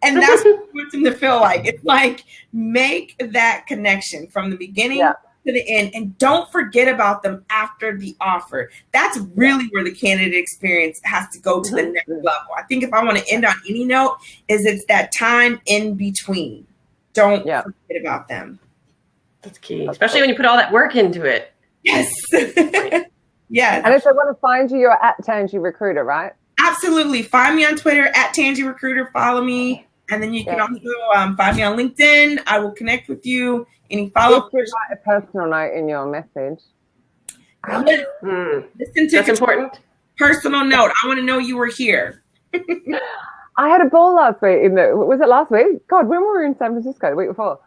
S2: And that's what I want them to feel like. It's like, make that connection from the beginning to the end, and don't forget about them after the offer. That's really where the candidate experience has to go to the next level. I think if I want to end on any note, it's that time in between. Don't forget about them.
S3: That's key, especially when you put all that work into it.
S2: Yes. Yes.
S1: And if they want to find you, you're at Tangie Recruiter, right?
S2: Absolutely. Find me on Twitter at Tangie Recruiter. Follow me. And then you can also find me on LinkedIn. I will connect with you. Any follow-up?
S1: If you write a personal note in your message.
S3: That's important.
S2: Personal note. I want to know you were here.
S1: I had a ball last week. Was it last week? God, when were we in San Francisco? The week before.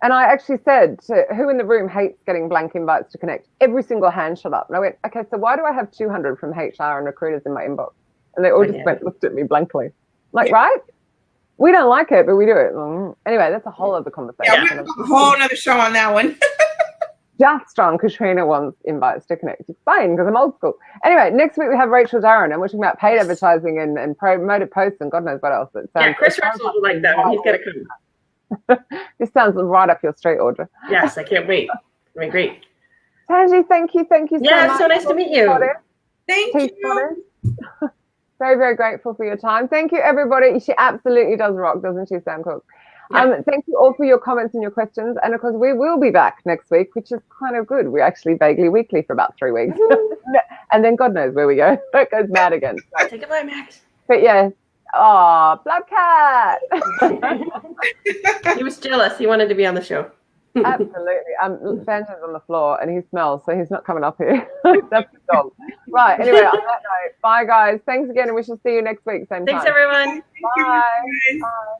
S1: And I actually said to who in the room hates getting blank invites to connect? Every single hand shut up. And I went, okay, so why do I have 200 from HR and recruiters in my inbox? And they all just looked at me blankly. Like, right? We don't like it, but we do it. Anyway, that's a whole other conversation.
S2: Yeah, we have a whole other show on that one.
S1: Just on Katrina wants invites to connect. It's fine because I'm old school. Anyway, next week we have Rachel Darren, and we're talking about paid advertising and promoted posts and God knows what else.
S3: Chris Russell will like that one. He's got to come.
S1: This sounds right up your street, Audra.
S3: Yes, I can't wait. It'll be great.
S1: Tangie, thank you so much.
S3: Yeah, so nice to meet you.
S2: Thank you.
S1: Very, very grateful for your time. Thank you, everybody. She absolutely does rock, doesn't she, Sam Cook? Yeah. Thank you all for your comments and your questions. And, of course, we will be back next week, which is kind of good. We're actually vaguely weekly for about 3 weeks. And then God knows where we go. It goes mad again. So.
S3: Say goodbye, Max.
S1: But, yeah. Oh, Blood Cat.
S3: He was jealous. He wanted to be on the show.
S1: Absolutely. Phantom's on the floor and he smells, so he's not coming up here. That's the dog. Right. Anyway, on that note, bye, guys. Thanks again, and we shall see you next week. Same time.
S3: Thanks, everyone.
S1: Bye. Bye.